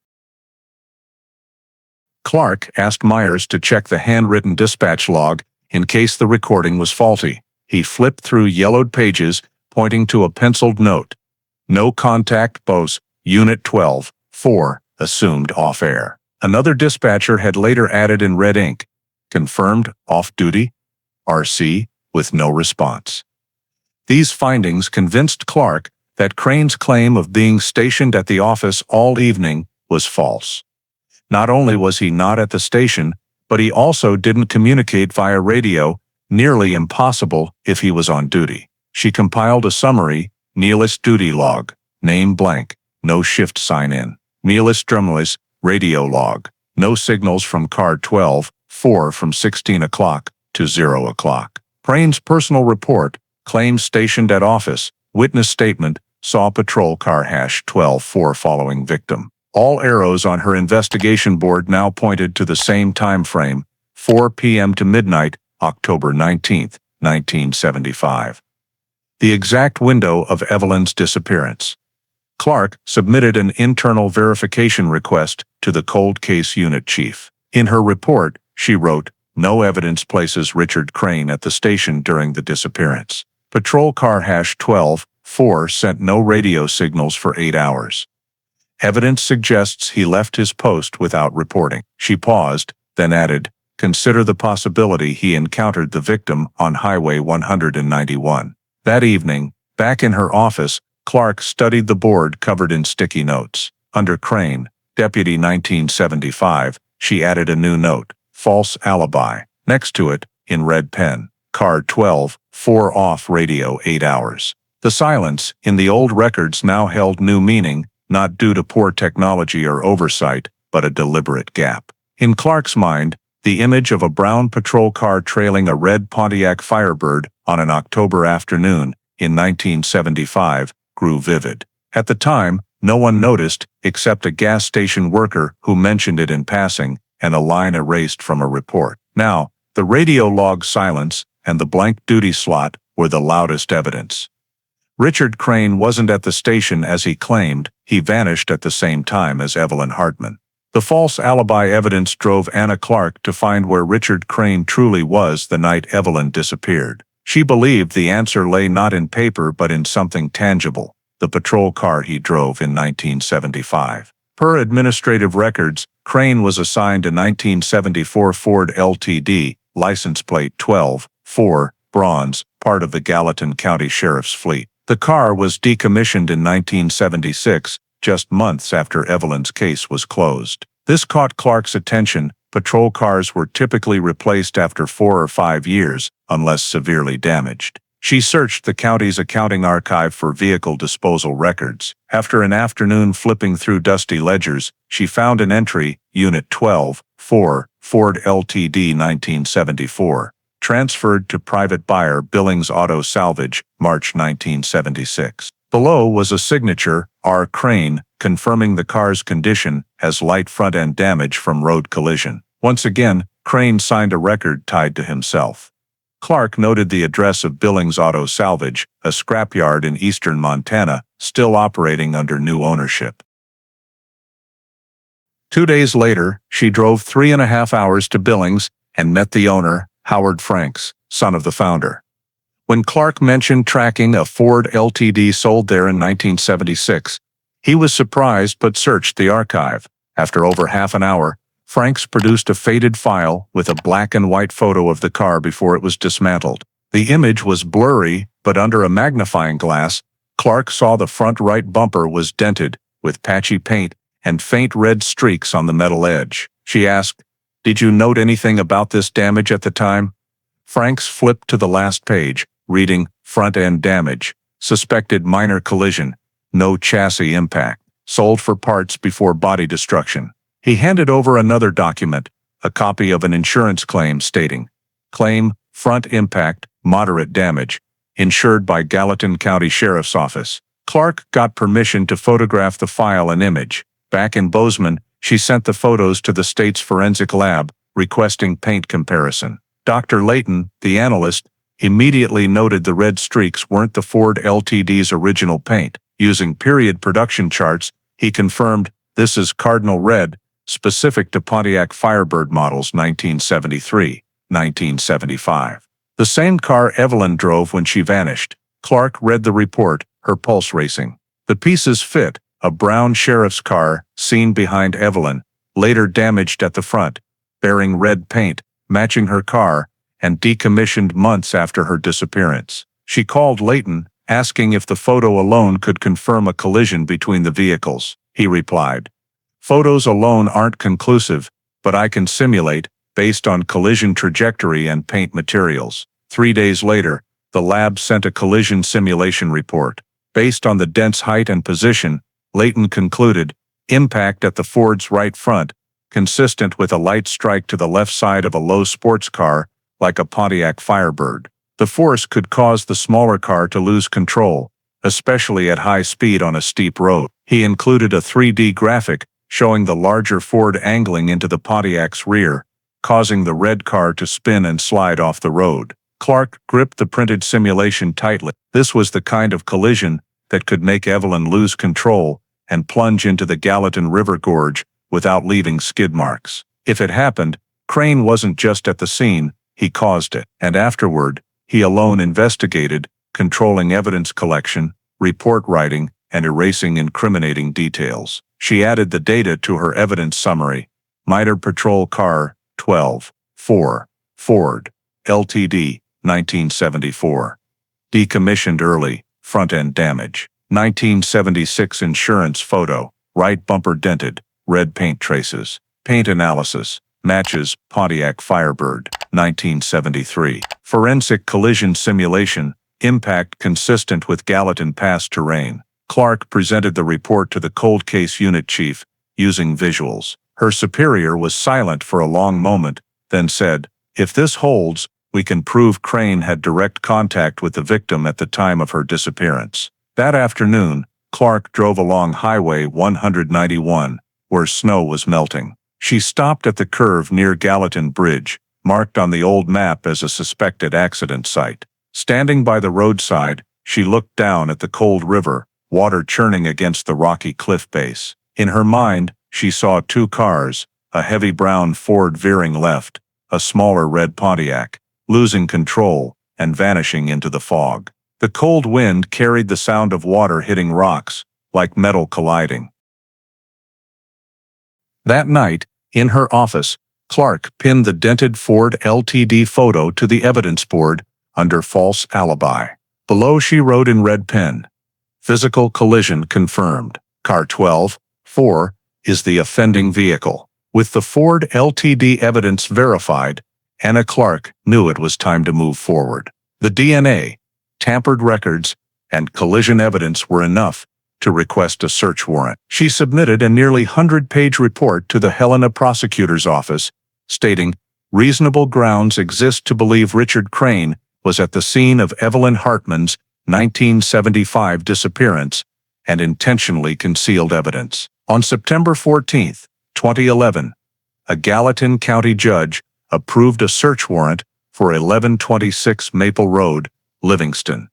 Clark asked Myers to check the handwritten dispatch log in case the recording was faulty. He flipped through yellowed pages, pointing to a penciled note. No contact, Bose, Unit 12, 4, assumed off-air. Another dispatcher had later added in red ink, confirmed off-duty, RC, with no response. These findings convinced Clark that Crane's claim of being stationed at the office all evening was false. Not only was he not at the station, but he also didn't communicate via radio, nearly impossible if he was on duty. She compiled a summary, Neelis duty log, name blank, no shift sign-in. Neelis Drumlis, radio log, no signals from car 12, 4 from 16 o'clock to 0 o'clock. Crane's personal report, claims stationed at office, witness statement, saw patrol car hash 12-4 following victim. All arrows on her investigation board now pointed to the same time frame, 4 p.m. to midnight, October 19, 1975. The exact window of Evelyn's disappearance. Clark submitted an internal verification request to the cold case unit chief. In her report, she wrote, "No evidence places Richard Crane at the station during the disappearance. Patrol car hash 12-4 sent no radio signals for 8 hours. Evidence suggests he left his post without reporting." She paused, then added, "Consider the possibility he encountered the victim on Highway 191. That evening, back in her office, Clark studied the board covered in sticky notes. Under Crane, Deputy 1975, she added a new note, false alibi. Next to it, in red pen, car 12-4 off radio 8 hours. The silence in the old records now held new meaning, not due to poor technology or oversight, but a deliberate gap. In Clark's mind, the image of a brown patrol car trailing a red Pontiac Firebird on an October afternoon in 1975 grew vivid. At the time, no one noticed except a gas station worker who mentioned it in passing, and a line erased from a report. Now, the radio log silence and the blank duty slot were the loudest evidence. Richard Crane wasn't at the station as he claimed. He vanished at the same time as Evelyn Hartman. The false alibi evidence drove Anna Clark to find where Richard Crane truly was the night Evelyn disappeared. She believed the answer lay not in paper but in something tangible, the patrol car he drove in 1975. Per administrative records, Crane was assigned a 1974 Ford LTD, license plate 12-4, bronze, part of the Gallatin County Sheriff's fleet. The car was decommissioned in 1976, just months after Evelyn's case was closed. This caught Clark's attention. Patrol cars were typically replaced after 4 or 5 years, unless severely damaged. She searched the county's accounting archive for vehicle disposal records. After an afternoon flipping through dusty ledgers, she found an entry, Unit 12-4, Ford LTD 1974, transferred to private buyer Billings Auto Salvage, March 1976. Below was a signature, R. Crane, confirming the car's condition as light front-end damage from road collision. Once again, Crane signed a record tied to himself. Clark noted the address of Billings Auto Salvage, a scrapyard in eastern Montana, still operating under new ownership. 2 days later, she drove 3.5 hours to Billings and met the owner, Howard Franks, son of the founder. When Clark mentioned tracking a Ford Ltd sold there in 1976, he was surprised but searched the archive. After over half an hour, Franks produced a faded file with a black and white photo of the car before it was dismantled. The image was blurry, but under a magnifying glass, Clark saw the front right bumper was dented, with patchy paint and faint red streaks on the metal edge. She asked, "Did you note anything about this damage at the time?" Franks flipped to the last page, reading, "Front-end damage. Suspected minor collision. No chassis impact. Sold for parts before body destruction." He handed over another document, a copy of an insurance claim stating, "Claim, front impact, moderate damage. Insured by Gallatin County Sheriff's Office." Clark got permission to photograph the file and image. Back in Bozeman, she sent the photos to the state's forensic lab, requesting paint comparison. Dr. Layton, the analyst, immediately noted the red streaks weren't the Ford Ltd's original paint. Using period production charts, he confirmed, "This is cardinal red, specific to Pontiac Firebird models 1973, 1975. The same car Evelyn drove when she vanished." Clark read the report, her pulse racing. The pieces fit: a brown sheriff's car, seen behind Evelyn, later damaged at the front, bearing red paint, matching her car, and decommissioned months after her disappearance. She called Layton, asking if the photo alone could confirm a collision between the vehicles. He replied, "Photos alone aren't conclusive, but I can simulate, based on collision trajectory and paint materials." 3 days later, the lab sent a collision simulation report. Based on the dent's height and position, Layton concluded, impact at the Ford's right front, consistent with a light strike to the left side of a low sports car, like a Pontiac Firebird. The force could cause the smaller car to lose control, especially at high speed on a steep road. He included a 3D graphic showing the larger Ford angling into the Pontiac's rear, causing the red car to spin and slide off the road. Clark gripped the printed simulation tightly. This was the kind of collision that could make Evelyn lose control and plunge into the Gallatin River Gorge without leaving skid marks. If it happened, Crane wasn't just at the scene, he caused it. And afterward, he alone investigated, controlling evidence collection, report writing, and erasing incriminating details. She added the data to her evidence summary. Minor patrol car, 12-4, Ford, Ltd, 1974. Decommissioned early, front-end damage. 1976 insurance photo, right bumper dented, red paint traces. Paint analysis, matches Pontiac Firebird, 1973. Forensic collision simulation, impact consistent with Gallatin Pass terrain. Clark presented the report to the cold case unit chief, using visuals. Her superior was silent for a long moment, then said, "If this holds, we can prove Crane had direct contact with the victim at the time of her disappearance." That afternoon, Clark drove along Highway 191, where snow was melting. She stopped at the curve near Gallatin Bridge, marked on the old map as a suspected accident site. Standing by the roadside, she looked down at the cold river, water churning against the rocky cliff base. In her mind, she saw 2 cars, a heavy brown Ford veering left, a smaller red Pontiac, losing control and vanishing into the fog. The cold wind carried the sound of water hitting rocks, like metal colliding. That night, in her office, Clark pinned the dented Ford Ltd photo to the evidence board under false alibi. Below she wrote in red pen, "Physical collision confirmed. Car 12-4 is the offending vehicle." With the Ford Ltd evidence verified, Anna Clark knew it was time to move forward. The DNA, tampered records, and collision evidence were enough to request a search warrant. She submitted a nearly 100-page report to the Helena prosecutor's office, stating, "Reasonable grounds exist to believe Richard Crane was at the scene of Evelyn Hartman's 1975 disappearance and intentionally concealed evidence." On September 14, 2011, a Gallatin County judge approved a search warrant for 1126 Maple Road, Livingston,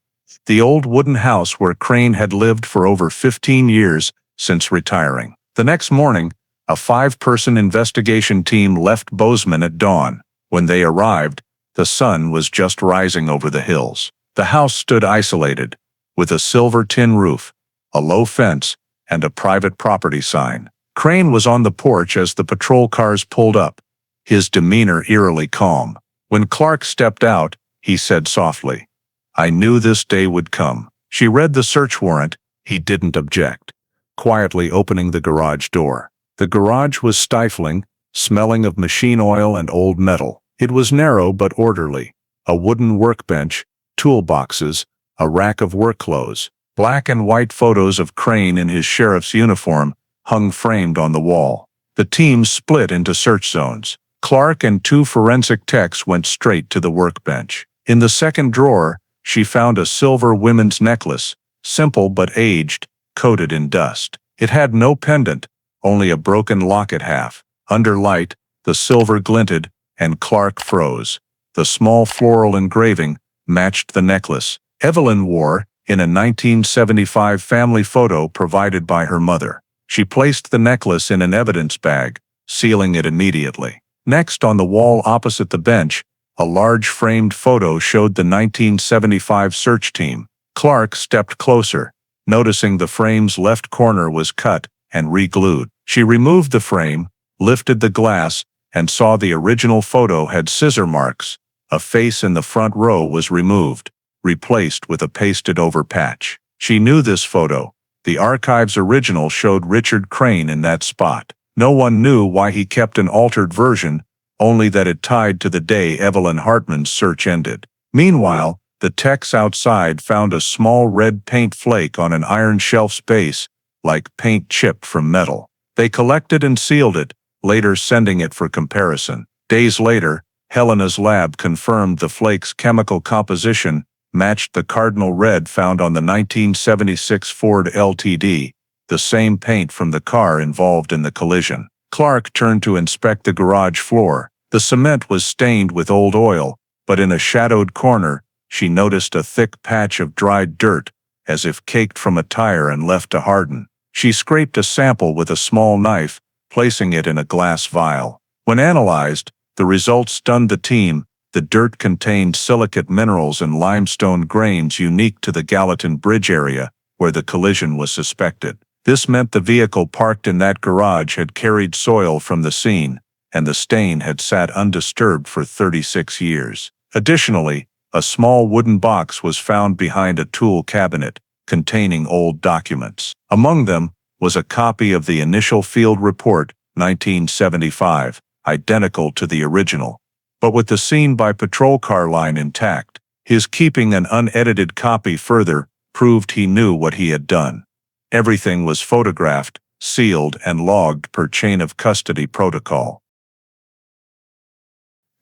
the old wooden house where Crane had lived for over 15 years since retiring. The next morning, a 5-person investigation team left Bozeman at dawn. When they arrived, the sun was just rising over the hills. The house stood isolated, with a silver tin roof, a low fence, and a private property sign. Crane was on the porch as the patrol cars pulled up, his demeanor eerily calm. When Clark stepped out, he said softly, "I knew this day would come." She read the search warrant. He didn't object, quietly opening the garage door. The garage was stifling, smelling of machine oil and old metal. It was narrow but orderly. A wooden workbench, toolboxes, a rack of work clothes. Black and white photos of Crane in his sheriff's uniform hung framed on the wall. The team split into search zones. Clark and two forensic techs went straight to the workbench. In the second drawer, she found a silver women's necklace, simple but aged, coated in dust. It had no pendant, only a broken locket half. Under light, the silver glinted, and Clark froze. The small floral engraving matched the necklace Evelyn wore in a 1975 family photo provided by her mother. She placed the necklace in an evidence bag, sealing it immediately. Next, on the wall opposite the bench, a large framed photo showed the 1975 search team. Clark stepped closer, noticing the frame's left corner was cut and re-glued. She removed the frame, lifted the glass, and saw the original photo had scissor marks. A face in the front row was removed, replaced with a pasted-over patch. She knew this photo. The archive's original showed Richard Crane in that spot. No one knew why he kept an altered version, only that it tied to the day Evelyn Hartman's search ended. Meanwhile, the techs outside found a small red paint flake on an iron shelf's base, like paint chipped from metal. They collected and sealed it, later sending it for comparison. Days later, Helena's lab confirmed the flake's chemical composition matched the cardinal red found on the 1976 Ford LTD, the same paint from the car involved in the collision. Clark turned to inspect the garage floor. The cement was stained with old oil, but in a shadowed corner, she noticed a thick patch of dried dirt, as if caked from a tire and left to harden. She scraped a sample with a small knife, placing it in a glass vial. When analyzed, the results stunned the team. The dirt contained silicate minerals and limestone grains unique to the Gallatin Bridge area, where the collision was suspected. This meant the vehicle parked in that garage had carried soil from the scene, and the stain had sat undisturbed for 36 years. Additionally, a small wooden box was found behind a tool cabinet, containing old documents. Among them was a copy of the initial field report, 1975, identical to the original, but with the scene by patrol car line intact. His keeping an unedited copy further proved he knew what he had done. Everything was photographed, sealed, and logged per chain of custody protocol.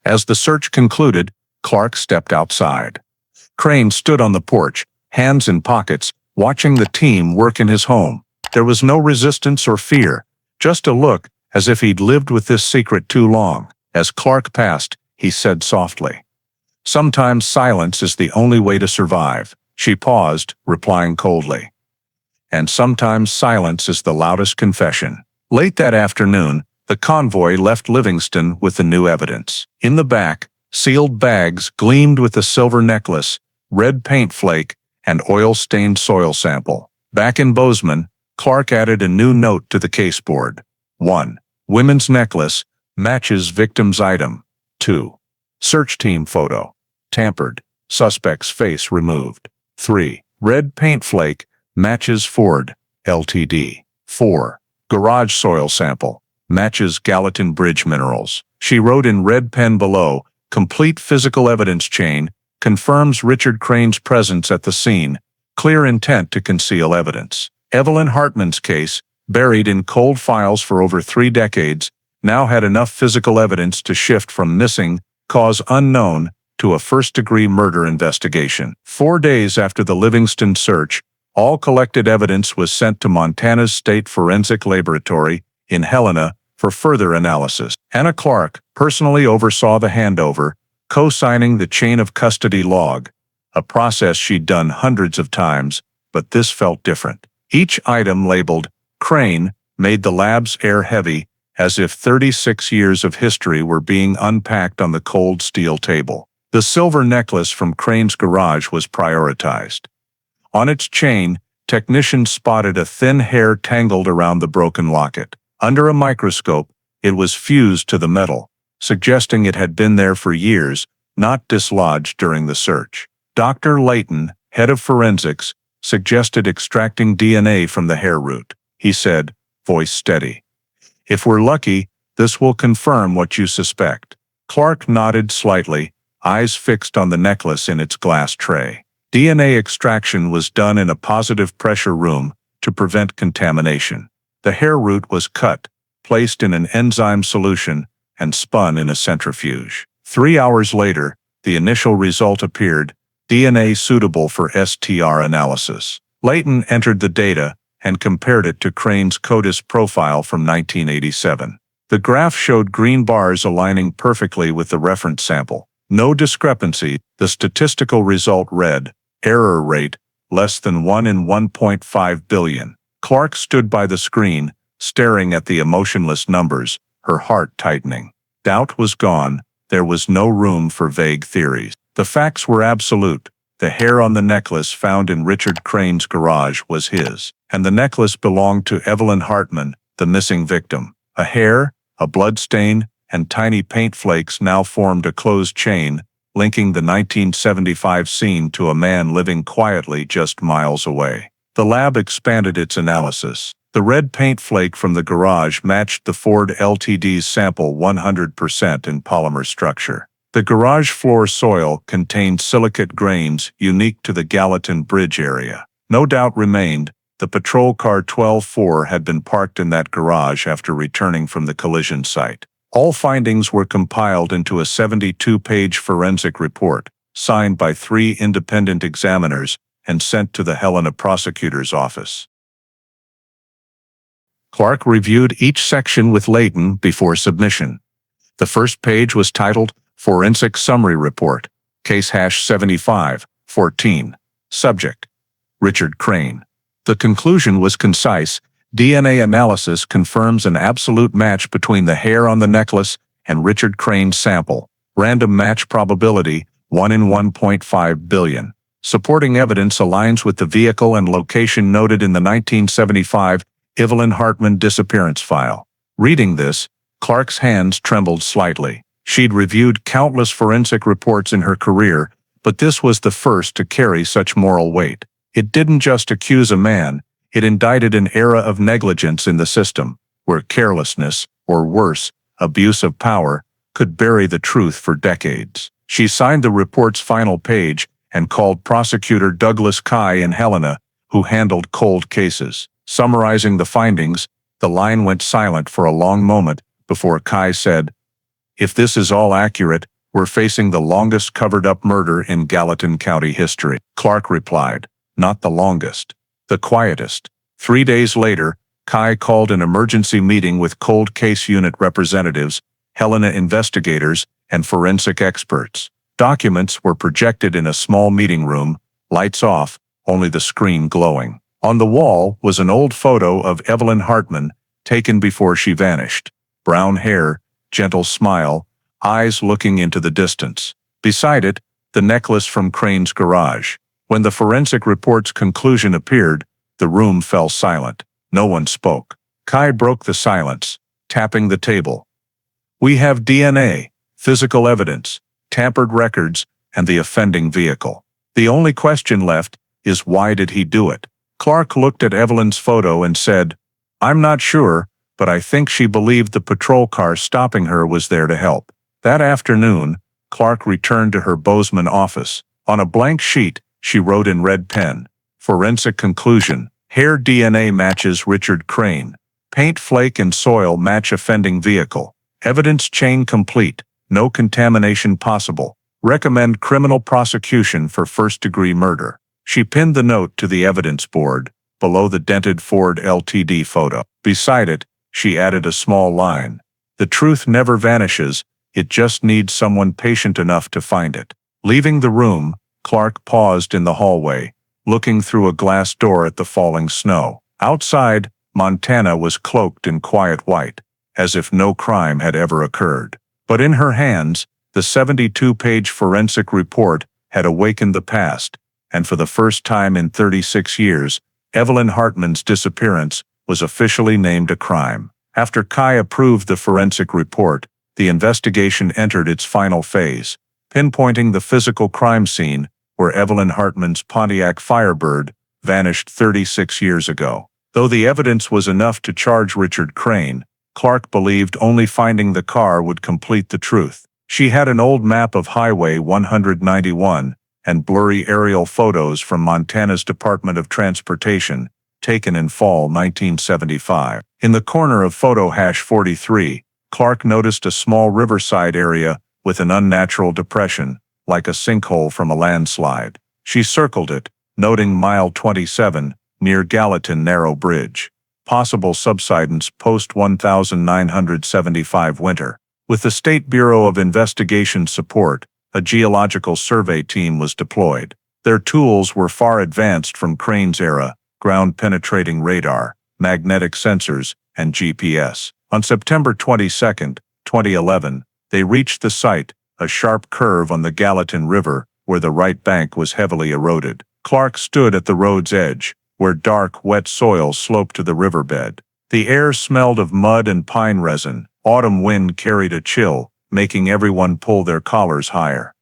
As the search concluded, Clark stepped outside. Crane stood on the porch, hands in pockets, watching the team work in his home. There was no resistance or fear, just a look as if he'd lived with this secret too long. As Clark passed, he said softly, "Sometimes silence is the only way to survive." She paused, replying coldly, "And sometimes silence is the loudest confession." Late that afternoon, the convoy left Livingston with the new evidence. In the back, sealed bags gleamed with the silver necklace, red paint flake, and oil-stained soil sample. Back in Bozeman, Clark added a new note to the caseboard. 1. Women's necklace, matches victim's item. 2. Search team photo, tampered, suspect's face removed. 3. Red paint flake, matches Ford, LTD. 4. Garage soil sample, matches Gallatin Bridge minerals. She wrote in red pen below, "Complete physical evidence chain, confirms Richard Crane's presence at the scene, clear intent to conceal evidence." Evelyn Hartman's case, buried in cold files for over 3 decades, now had enough physical evidence to shift from missing, cause unknown, to a first-degree murder investigation. 4 days after the Livingston search, all collected evidence was sent to Montana's State Forensic Laboratory in Helena for further analysis. Anna Clark personally oversaw the handover, co-signing the chain of custody log, a process she'd done hundreds of times, but this felt different. Each item labeled Crane made the lab's air heavy, as if 36 years of history were being unpacked on the cold steel table. The silver necklace from Crane's garage was prioritized. On its chain, technicians spotted a thin hair tangled around the broken locket. Under a microscope, it was fused to the metal, suggesting it had been there for years, not dislodged during the search. Dr. Layton, head of forensics, suggested extracting DNA from the hair root. He said, voice steady. If we're lucky, this will confirm what you suspect. Clark nodded slightly, eyes fixed on the necklace in its glass tray. DNA extraction was done in a positive pressure room to prevent contamination. The hair root was cut, placed in an enzyme solution, and spun in a centrifuge. 3 hours later, the initial result appeared, DNA suitable for STR analysis. Layton entered the data and compared it to Crane's CODIS profile from 1987. The graph showed green bars aligning perfectly with the reference sample. No discrepancy. The statistical result read, error rate, less than 1 in 1.5 billion. Clark stood by the screen, staring at the emotionless numbers, her heart tightening. Doubt was gone. There was no room for vague theories. The facts were absolute. The hair on the necklace found in Richard Crane's garage was his, and the necklace belonged to Evelyn Hartman, the missing victim. A hair, a blood stain, and tiny paint flakes now formed a closed chain, linking the 1975 scene to a man living quietly just miles away. The lab expanded its analysis. The red paint flake from the garage matched the Ford Ltd's sample 100% in polymer structure. The garage floor soil contained silicate grains unique to the Gallatin Bridge area. No doubt remained, the patrol car 12-4 had been parked in that garage after returning from the collision site. All findings were compiled into a 72-page forensic report, signed by 3 independent examiners, and sent to the Helena prosecutor's office. Clark reviewed each section with Layton before submission. The first page was titled Forensic Summary Report, Case #75-14. Subject: Richard Crane. The conclusion was concise. DNA analysis confirms an absolute match between the hair on the necklace and Richard Crane's sample. Random match probability, 1 in 1.5 billion. Supporting evidence aligns with the vehicle and location noted in the 1975 Evelyn Hartman disappearance file. Reading this, Clark's hands trembled slightly. She'd reviewed countless forensic reports in her career, but this was the first to carry such moral weight. It didn't just accuse a man, it indicted an era of negligence in the system, where carelessness, or worse, abuse of power, could bury the truth for decades. She signed the report's final page and called prosecutor Douglas Kai in Helena, who handled cold cases. Summarizing the findings, the line went silent for a long moment before Kai said, "If this is all accurate, we're facing the longest covered-up murder in Gallatin County history." Clark replied, "Not the longest, the quietest." 3 days later, Kai called an emergency meeting with cold case unit representatives, Helena investigators, and forensic experts. Documents were projected in a small meeting room, lights off, only the screen glowing. On the wall was an old photo of Evelyn Hartman, taken before she vanished. Brown hair, gentle smile, eyes looking into the distance. Beside it, the necklace from Crane's garage. When the forensic report's conclusion appeared, the room fell silent. No one spoke. Kai broke the silence, tapping the table. "We have DNA, physical evidence, tampered records, and the offending vehicle. The only question left is why did he do it?" Clark looked at Evelyn's photo and said, "I'm not sure, but I think she believed the patrol car stopping her was there to help." That afternoon, Clark returned to her Bozeman office. On a blank sheet, she wrote in red pen, "Forensic conclusion. Hair DNA matches Richard Crane. Paint flake and soil match offending vehicle. Evidence chain complete. No contamination possible. Recommend criminal prosecution for first-degree murder." She pinned the note to the evidence board, below the dented Ford Ltd photo. Beside it, she added a small line. "The truth never vanishes, it just needs someone patient enough to find it." Leaving the room, Clark paused in the hallway, looking through a glass door at the falling snow. Outside, Montana was cloaked in quiet white, as if no crime had ever occurred. But in her hands, The 72-page forensic report had awakened the past, and for the first time in 36 years, Evelyn Hartman's disappearance was officially named a crime. After Kai approved the forensic report, the investigation entered its final phase, pinpointing the physical crime scene where Evelyn Hartman's Pontiac Firebird vanished 36 years ago. Though the evidence was enough to charge Richard Crane, Clark believed only finding the car would complete the truth. She had an old map of Highway 191 and blurry aerial photos from Montana's Department of Transportation, taken in fall 1975. In the corner of photo hash 43, Clark noticed a small riverside area with an unnatural depression, like a sinkhole from a landslide. She circled it, noting mile 27, near Gallatin Narrow Bridge. Possible subsidence post-1975 winter. With the State Bureau of Investigation support, a geological survey team was deployed. Their tools were far advanced from Crane's era: ground-penetrating radar, magnetic sensors, and GPS. On September 22, 2011, they reached the site, a sharp curve on the Gallatin River, where the right bank was heavily eroded. Clark stood at the road's edge, where dark, wet soil sloped to the riverbed. The air smelled of mud and pine resin. Autumn wind carried a chill, making everyone pull their collars higher.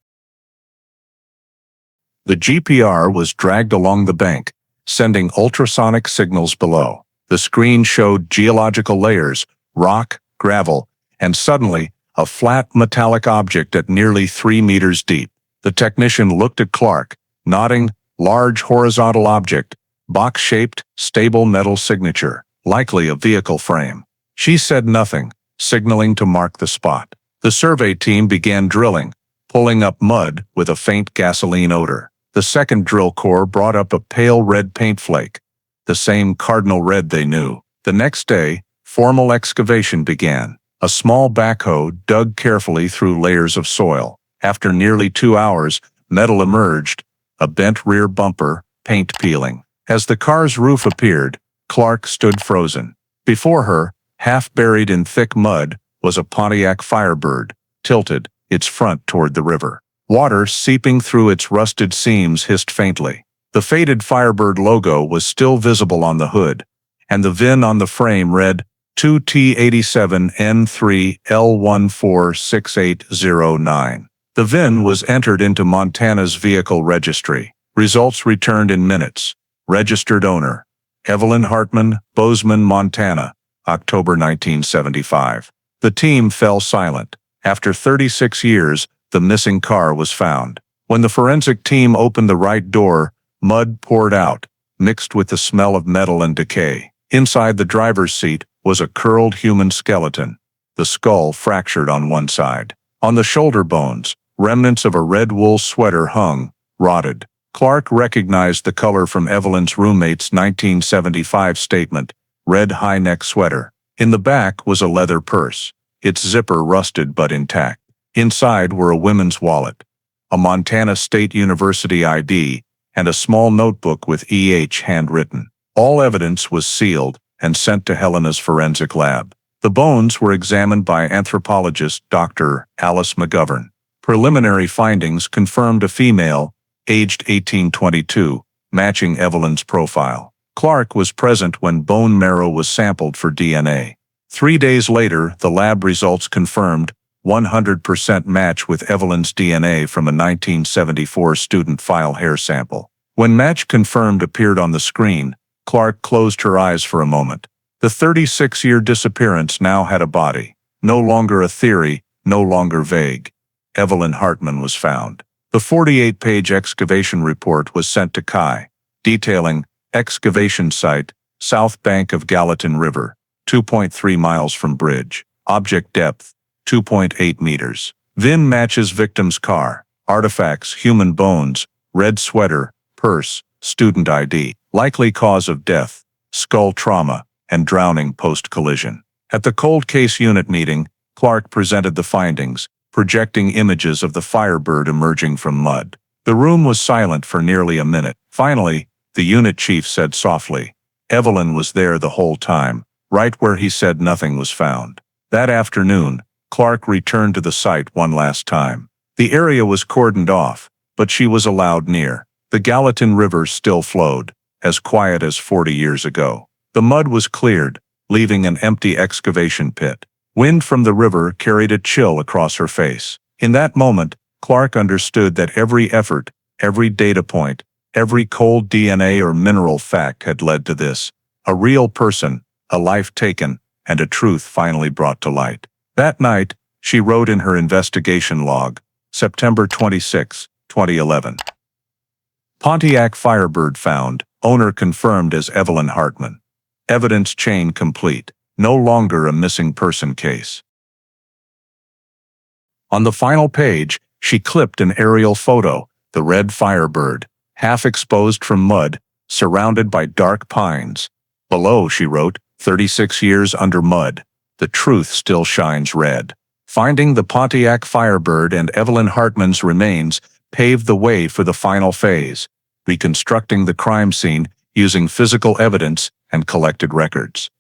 The GPR was dragged along the bank, sending ultrasonic signals below. The screen showed geological layers, rock, gravel, and suddenly, a flat metallic object at nearly 3 meters deep. The technician looked at Clark, nodding. Large horizontal object, box-shaped, stable metal signature, likely a vehicle frame. She said nothing, signaling to mark the spot. The survey team began drilling, pulling up mud with a faint gasoline odor. The second drill core brought up a pale red paint flake, the same cardinal red they knew. The next day, formal excavation began. A small backhoe dug carefully through layers of soil. After nearly 2 hours, metal emerged, a bent rear bumper, paint peeling. As the car's roof appeared, Clark stood frozen. Before her, half buried in thick mud, was a Pontiac Firebird, tilted, its front toward the river. Water seeping through its rusted seams hissed faintly. The faded Firebird logo was still visible on the hood, and the VIN on the frame read 2T87N3L146809. The VIN was entered into Montana's vehicle registry. Results returned in minutes. Registered owner: Evelyn Hartman, Bozeman, Montana, October 1975. The team fell silent. After 36 years, the missing car was found. When the forensic team opened the right door, mud poured out, mixed with the smell of metal and decay. Inside the driver's seat was a curled human skeleton, the skull fractured on one side. On the shoulder bones, remnants of a red wool sweater hung, rotted. Clark recognized the color from Evelyn's roommate's 1975 statement: red high-neck sweater. In the back was a leather purse, its zipper rusted but intact. Inside were a women's wallet, a Montana State University ID, and a small notebook with EH handwritten. All evidence was sealed and sent to Helena's forensic lab. The bones were examined by anthropologist Dr. Alice McGovern. Preliminary findings confirmed a female, aged 18-22, matching Evelyn's profile. Clark was present when bone marrow was sampled for DNA. 3 days later, the lab results confirmed 100% match with Evelyn's DNA from a 1974 student file hair sample. When match confirmed appeared on the screen, Clark closed her eyes for a moment. The 36-year disappearance now had a body. No longer a theory, no longer vague. Evelyn Hartman was found. The 48-page excavation report was sent to Kai, detailing excavation site, south bank of Gallatin River, 2.3 miles from bridge. Object depth, 2.8 meters. VIN matches victim's car. Artifacts: human bones, red sweater, purse, student ID. Likely cause of death: skull trauma and drowning post-collision. At the cold case unit meeting, Clark presented the findings, projecting images of the Firebird emerging from mud. The room was silent for nearly a minute. Finally, the unit chief said softly, "Evelyn was there the whole time, right where he said nothing was found." That afternoon, Clark returned to the site one last time. The area was cordoned off, but she was allowed near. The Gallatin River still flowed, as quiet as 40 years ago. The mud was cleared, leaving an empty excavation pit. Wind from the river carried a chill across her face. In that moment, Clark understood that every effort, every data point, every cold DNA or mineral fact had led to this. A real person, a life taken, and a truth finally brought to light. That night, she wrote in her investigation log, September 26, 2011. Pontiac Firebird found, owner confirmed as Evelyn Hartman. Evidence chain complete, no longer a missing person case. On the final page, she clipped an aerial photo, the red Firebird, half exposed from mud, surrounded by dark pines. Below, she wrote, 36 years under mud. The truth still shines red. Finding the Pontiac Firebird and Evelyn Hartman's remains paved the way for the final phase, reconstructing the crime scene using physical evidence and collected records.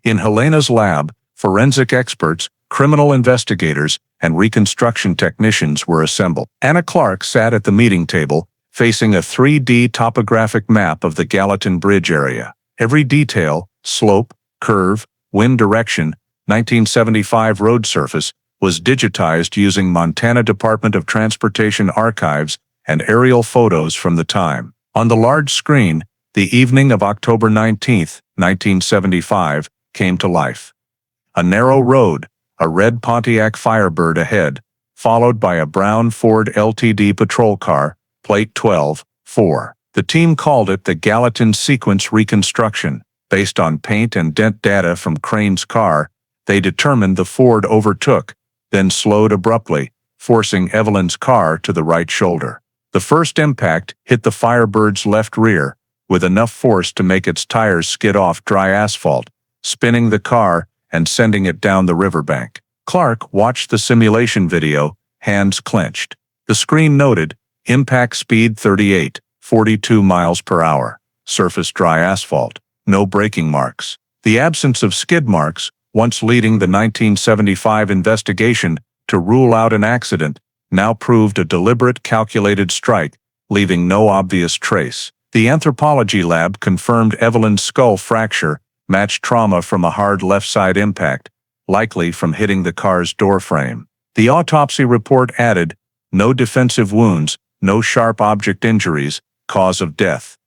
In Helena's lab, forensic experts, criminal investigators, and reconstruction technicians were assembled. Anna Clark sat at the meeting table, facing a 3D topographic map of the Gallatin Bridge area. Every detail, slope, curve, wind direction, 1975 road surface, was digitized using Montana Department of Transportation archives and aerial photos from the time. On the large screen, the evening of October 19, 1975, came to life. A narrow road, a red Pontiac Firebird ahead, followed by a brown Ford LTD patrol car, plate 12-4. The team called it the Gallatin Sequence Reconstruction. Based on paint and dent data from Crane's car, they determined the Ford overtook, then slowed abruptly, forcing Evelyn's car to the right shoulder. The first impact hit the Firebird's left rear, with enough force to make its tires skid off dry asphalt, spinning the car and sending it down the riverbank. Clark watched the simulation video, hands clenched. The screen noted, impact speed 38, 42 miles per hour, surface dry asphalt, no braking marks. The absence of skid marks, once leading the 1975 investigation to rule out an accident, now proved a deliberate calculated strike, leaving no obvious trace. The anthropology lab confirmed Evelyn's skull fracture matched trauma from a hard left side impact, likely from hitting the car's doorframe. The autopsy report added, no defensive wounds, no sharp object injuries, cause of death.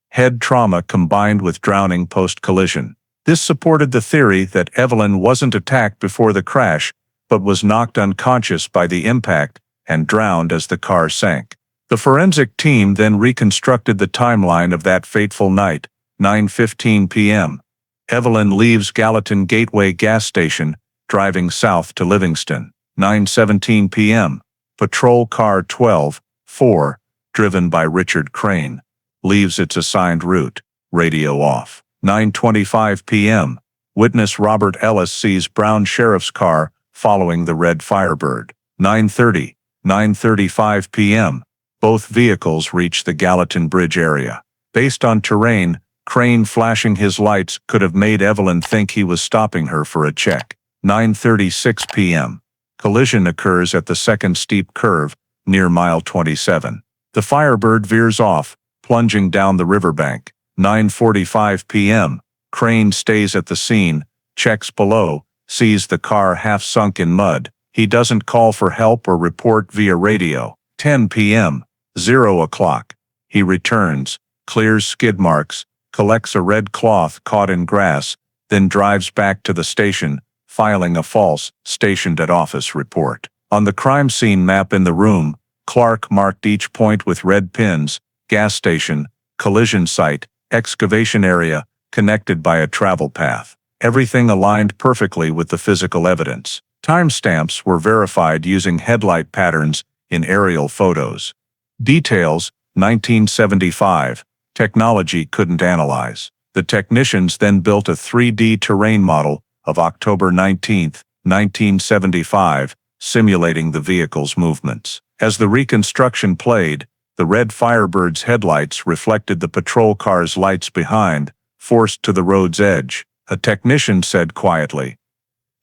Head trauma combined with drowning post-collision. This supported the theory that Evelyn wasn't attacked before the crash, but was knocked unconscious by the impact and drowned as the car sank. The forensic team then reconstructed the timeline of that fateful night, 9:15 p.m. Evelyn leaves Gallatin Gateway gas station, driving south to Livingston. 9:17 p.m. Patrol car 12-4, driven by Richard Crane, leaves its assigned route, radio off. 9:25 p.m. Witness Robert Ellis sees brown sheriff's car following the red Firebird. 9:35 p.m. Both vehicles reach the Gallatin Bridge area. Based on terrain, Crane flashing his lights could have made Evelyn think he was stopping her for a check. 9:36 p.m. Collision occurs at the second steep curve, near mile 27. The Firebird veers off, plunging down the riverbank. 9:45 p.m. Crane stays at the scene, checks below, sees the car half sunk in mud. He doesn't call for help or report via radio. 10 p.m. 0 o'clock. He returns, clears skid marks, collects a red cloth caught in grass, then drives back to the station, filing a false, stationed at office report. On the crime scene map in the room, Clark marked each point with red pins: gas station, collision site, excavation area, connected by a travel path. Everything aligned perfectly with the physical evidence. Timestamps were verified using headlight patterns in aerial photos. Details, 1975, technology couldn't analyze. The technicians then built a 3D terrain model of October 19, 1975, simulating the vehicle's movements. As the reconstruction played, the red Firebird's headlights reflected the patrol car's lights behind, forced to the road's edge. A technician said quietly,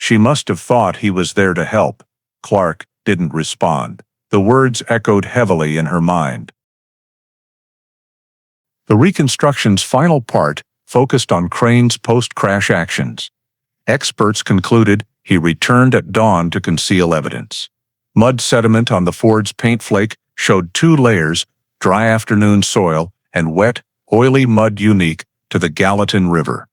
She must have thought he was there to help. Clark didn't respond. The words echoed heavily in her mind. The reconstruction's final part focused on Crane's post-crash actions. Experts concluded he returned at dawn to conceal evidence. Mud sediment on the Ford's paint flake showed 2 layers, dry afternoon soil and wet, oily mud unique to the Gallatin River.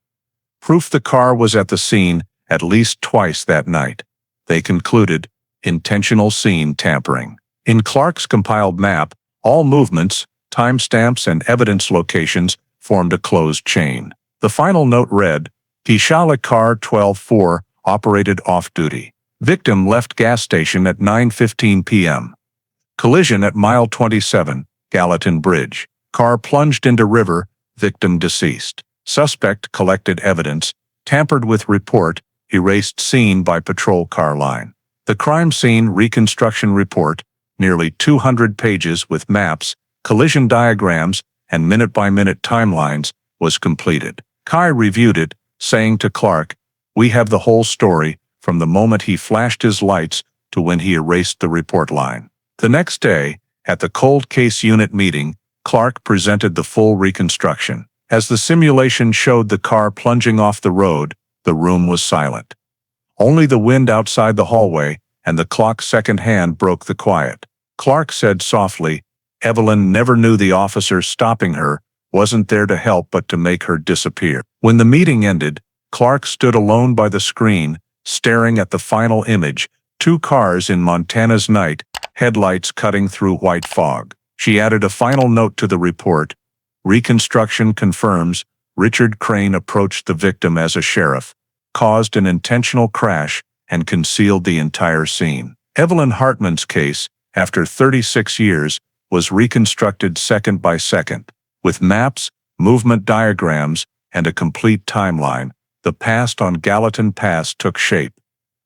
Proof the car was at the scene at least twice that night. They concluded intentional scene tampering. In Clark's compiled map, all movements, timestamps, and evidence locations formed a closed chain. The final note read, Pishala car 12-4 operated off-duty. Victim left gas station at 9:15 p.m. Collision at mile 27, Gallatin Bridge. Car plunged into river, victim deceased. Suspect collected evidence, tampered with report, erased scene by patrol car line. The crime scene reconstruction report, nearly 200 pages with maps, collision diagrams, and minute-by-minute timelines, was completed. Kai reviewed it, saying to Clark, "We have the whole story, from the moment he flashed his lights to when he erased the report line." The next day, at the cold case unit meeting, Clark presented the full reconstruction. As the simulation showed the car plunging off the road, the room was silent. Only the wind outside the hallway and the clock's second hand broke the quiet. Clark said softly, "Evelyn never knew the officer stopping her wasn't there to help but to make her disappear." When the meeting ended, Clark stood alone by the screen, staring at the final image, 2 cars in Montana's night, headlights cutting through white fog. She added a final note to the report. Reconstruction confirms Richard Crane approached the victim as a sheriff, caused an intentional crash, and concealed the entire scene. Evelyn Hartman's case, after 36 years, was reconstructed second by second. With maps, movement diagrams, and a complete timeline, the past on Gallatin Pass took shape.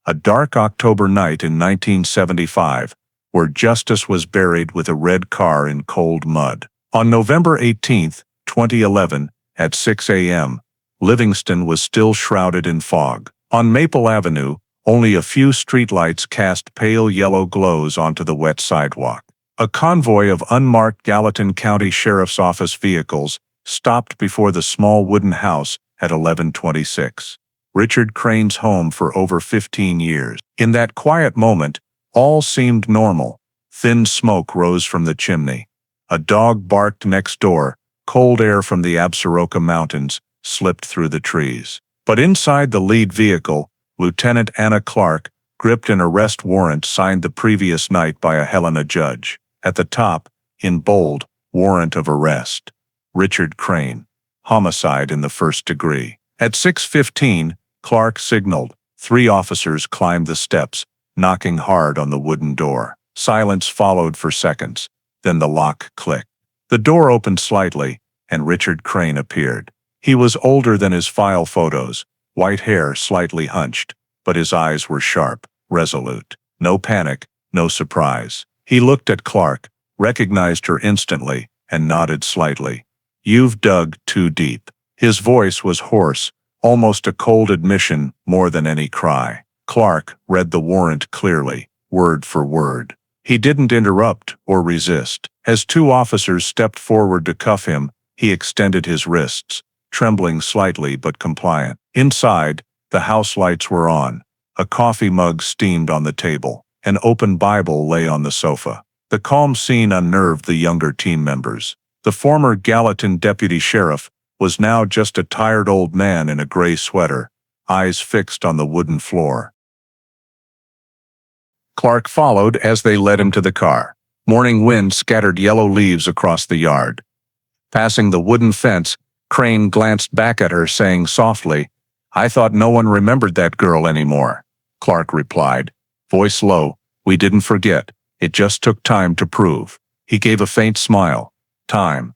A dark October night in 1975, where justice was buried with a red car in cold mud. On November 18, 2011, at 6 a.m., Livingston was still shrouded in fog. On Maple Avenue, only a few streetlights cast pale yellow glows onto the wet sidewalk. A convoy of unmarked Gallatin County Sheriff's Office vehicles stopped before the small wooden house at 1126. Richard Crane's home for over 15 years. In that quiet moment, all seemed normal. Thin smoke rose from the chimney. A dog barked next door. Cold air from the Absaroka Mountains slipped through the trees. But inside the lead vehicle, Lieutenant Anna Clark, gripped an arrest warrant signed the previous night by a Helena judge. At the top, in bold, warrant of arrest. Richard Crane. Homicide in the first degree. At 6:15, Clark signaled. 3 officers climbed the steps, knocking hard on the wooden door. Silence followed for seconds. Then the lock clicked. The door opened slightly, and Richard Crane appeared. He was older than his file photos, white hair slightly hunched, but his eyes were sharp, resolute. No panic, no surprise. He looked at Clark, recognized her instantly, and nodded slightly. "You've dug too deep." His voice was hoarse, almost a cold admission more than any cry. Clark read the warrant clearly, word for word. He didn't interrupt or resist. As 2 officers stepped forward to cuff him, he extended his wrists, trembling slightly but compliant. Inside, the house lights were on. A coffee mug steamed on the table. An open Bible lay on the sofa. The calm scene unnerved the younger team members. The former Gallatin deputy sheriff was now just a tired old man in a gray sweater, eyes fixed on the wooden floor. Clark followed as they led him to the car. Morning wind scattered yellow leaves across the yard. Passing the wooden fence, Crane glanced back at her, saying softly, "I thought no one remembered that girl anymore." Clark replied, voice low, "We didn't forget. It just took time to prove." He gave a faint smile. "Time.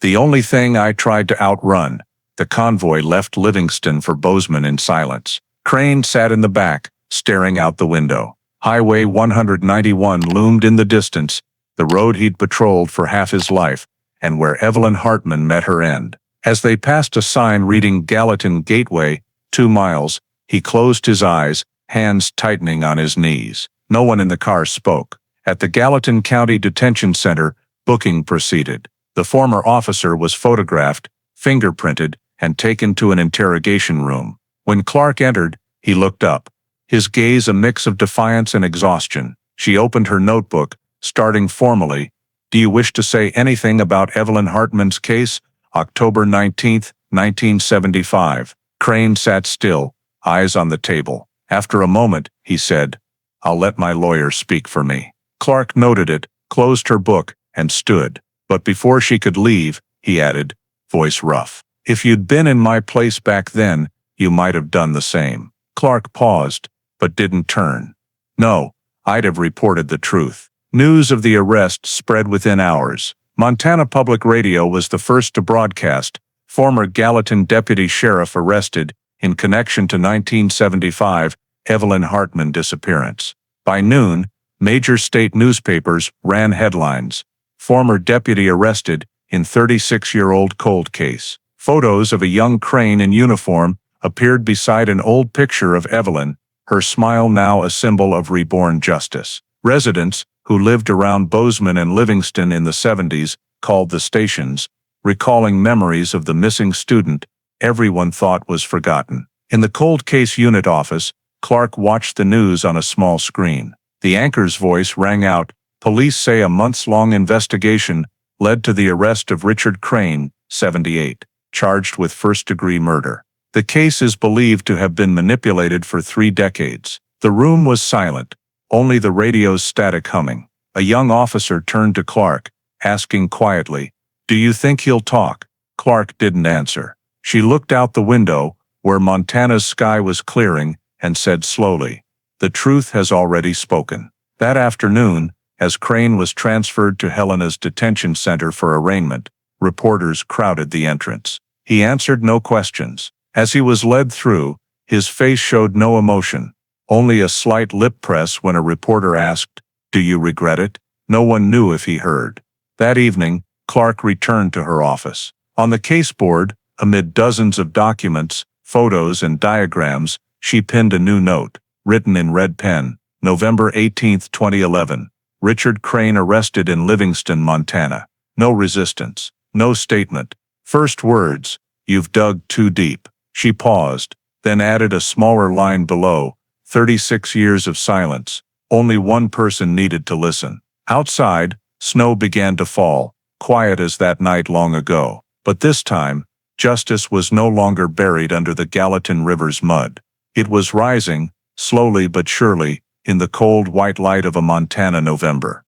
The only thing I tried to outrun." The convoy left Livingston for Bozeman in silence. Crane sat in the back, staring out the window. Highway 191 loomed in the distance, the road he'd patrolled for half his life, and where Evelyn Hartman met her end. As they passed a sign reading Gallatin Gateway, 2 miles, he closed his eyes hands tightening on his knees. No one in the car spoke. At the Gallatin County Detention Center, booking proceeded. The former officer was photographed, fingerprinted, and taken to an interrogation room. When Clark entered, he looked up, his gaze a mix of defiance and exhaustion. She opened her notebook, starting formally. "Do you wish to say anything about Evelyn Hartman's case? October 19, 1975. Crane sat still, eyes on the table. After a moment, he said, "I'll let my lawyer speak for me." Clark noted it, closed her book, and stood. But before she could leave, he added, voice rough, "If you'd been in my place back then, you might have done the same." Clark paused, but didn't turn. "No, I'd have reported the truth." News of the arrest spread within hours. Montana Public Radio was the first to broadcast. Former Gallatin deputy sheriff arrested in connection to 1975 Evelyn Hartman disappearance. By noon, major state newspapers ran headlines. Former deputy arrested in 36-year-old cold case. Photos of a young Crane in uniform appeared beside an old picture of Evelyn, her smile now a symbol of reborn justice. Residents, who lived around Bozeman and Livingston in the 70s, called the stations, recalling memories of the missing student everyone thought was forgotten. In the cold case unit office, Clark watched the news on a small screen. The anchor's voice rang out, "Police say a months-long investigation led to the arrest of Richard Crane, 78, charged with first-degree murder. The case is believed to have been manipulated for 3 decades." The room was silent, only the radio's static humming. A young officer turned to Clark, asking quietly, "Do you think he'll talk?" Clark didn't answer. She looked out the window, where Montana's sky was clearing, and said slowly, "The truth has already spoken." That afternoon, as Crane was transferred to Helena's detention center for arraignment, reporters crowded the entrance. He answered no questions. As he was led through, his face showed no emotion, only a slight lip press when a reporter asked, "Do you regret it?" No one knew if he heard. That evening, Clark returned to her office. On the case board, amid dozens of documents, photos, and diagrams, she pinned a new note, written in red pen, November 18, 2011. Richard Crane arrested in Livingston, Montana. No resistance. No statement. First words, "You've dug too deep." She paused, then added a smaller line below, 36 years of silence. Only one person needed to listen. Outside, snow began to fall, quiet as that night long ago. But this time, justice was no longer buried under the Gallatin River's mud. It was rising, slowly but surely, in the cold white light of a Montana November.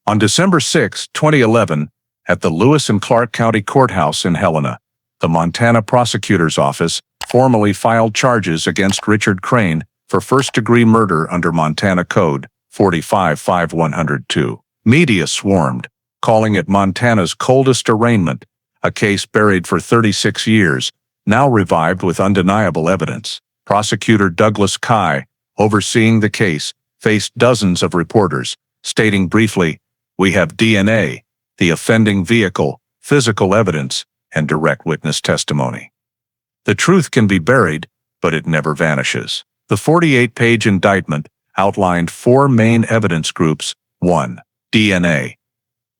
On December 6, 2011, at the Lewis and Clark County Courthouse in Helena, the Montana Prosecutor's Office formally filed charges against Richard Crane for first-degree murder under Montana Code 45-5102. Media swarmed, calling it Montana's coldest arraignment, a case buried for 36 years, now revived with undeniable evidence. Prosecutor Douglas Kye, overseeing the case, faced dozens of reporters, stating briefly, "We have DNA, the offending vehicle, physical evidence, and direct witness testimony. The truth can be buried, but it never vanishes." The 48-page indictment outlined 4 main evidence groups. 1. DNA.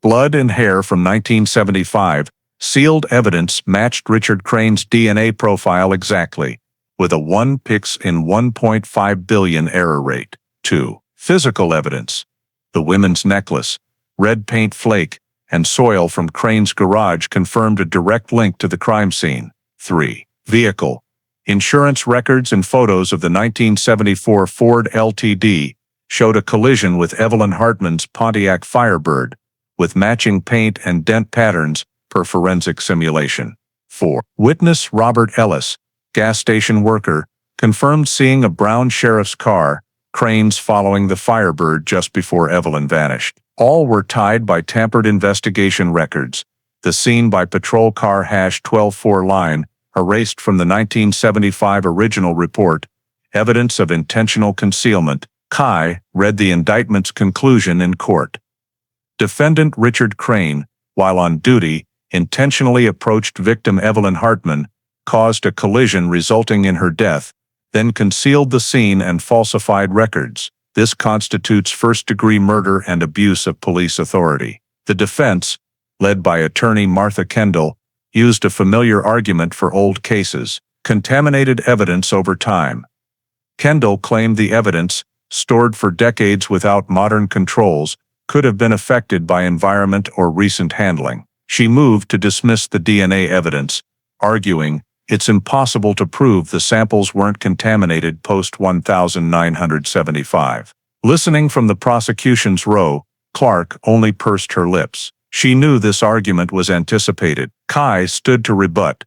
Blood and hair from 1975, sealed evidence matched Richard Crane's DNA profile exactly, with a 1 pix in 1.5 billion error rate. 2. Physical evidence. The women's necklace, red paint flake, and soil from Crane's garage confirmed a direct link to the crime scene. 3. Vehicle. Insurance records and photos of the 1974 Ford LTD showed a collision with Evelyn Hartman's Pontiac Firebird, with matching paint and dent patterns per forensic simulation. 4. Witness Robert Ellis, gas station worker, confirmed seeing a brown sheriff's car, Crane's following the Firebird just before Evelyn vanished. All were tied by tampered investigation records. The scene by patrol car #124 line, erased from the 1975 original report, evidence of intentional concealment. Kye read the indictment's conclusion in court. Defendant Richard Crane, while on duty, intentionally approached victim Evelyn Hartman, caused a collision resulting in her death, then concealed the scene and falsified records. This constitutes first-degree murder and abuse of police authority. The defense, led by attorney Martha Kendall, used a familiar argument for old cases: contaminated evidence over time. Kendall claimed the evidence, stored for decades without modern controls, could have been affected by environment or recent handling. She moved to dismiss the DNA evidence, arguing, "It's impossible to prove the samples weren't contaminated post-1975. Listening from the prosecution's row, Clark only pursed her lips. She knew this argument was anticipated. Kai stood to rebut.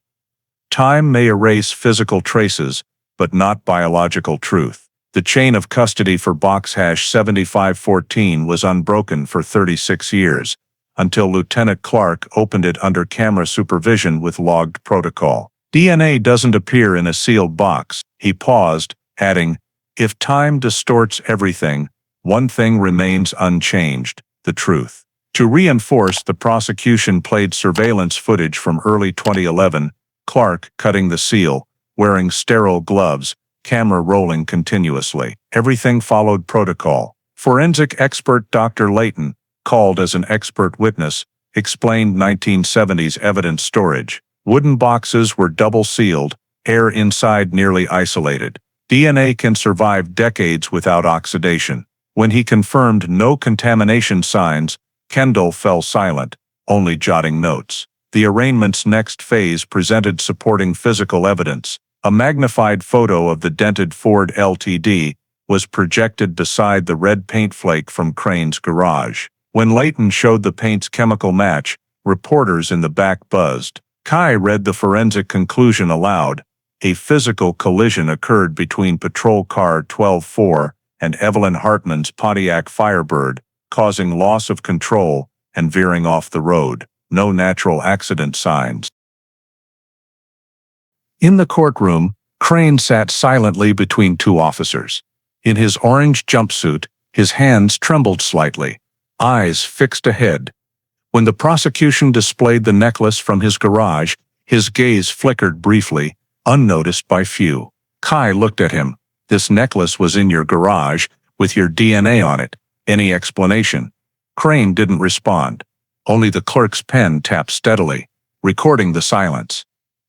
Time may erase physical traces, but not biological truth. The chain of custody for box hash 7514 was unbroken for 36 years, until Lieutenant Clark opened it under camera supervision with logged protocol. DNA doesn't appear in a sealed box. He paused, adding, "If time distorts everything, one thing remains unchanged: the truth." To reinforce, the prosecution played surveillance footage from early 2011, Clark cutting the seal, wearing sterile gloves, camera rolling continuously. Everything followed protocol. Forensic expert Dr. Layton, called as an expert witness, explained 1970s evidence storage. Wooden boxes were double-sealed, air inside nearly isolated. DNA can survive decades without oxidation. When he confirmed no contamination signs, Kendall fell silent, only jotting notes. The arraignment's next phase presented supporting physical evidence. A magnified photo of the dented Ford LTD was projected beside the red paint flake from Crane's garage. When Layton showed the paint's chemical match, reporters in the back buzzed. Kai read the forensic conclusion aloud. A physical collision occurred between patrol car 124 and Evelyn Hartman's Pontiac Firebird, causing loss of control and veering off the road. No natural accident signs. In the courtroom, Crane sat silently between two officers. In his orange jumpsuit, his hands trembled slightly, eyes fixed ahead. When the prosecution displayed the necklace from his garage, his gaze flickered briefly, unnoticed by few. Kai looked at him. "This necklace was in your garage, with your DNA on it. Any explanation?" Crane didn't respond. Only the clerk's pen tapped steadily, recording the silence.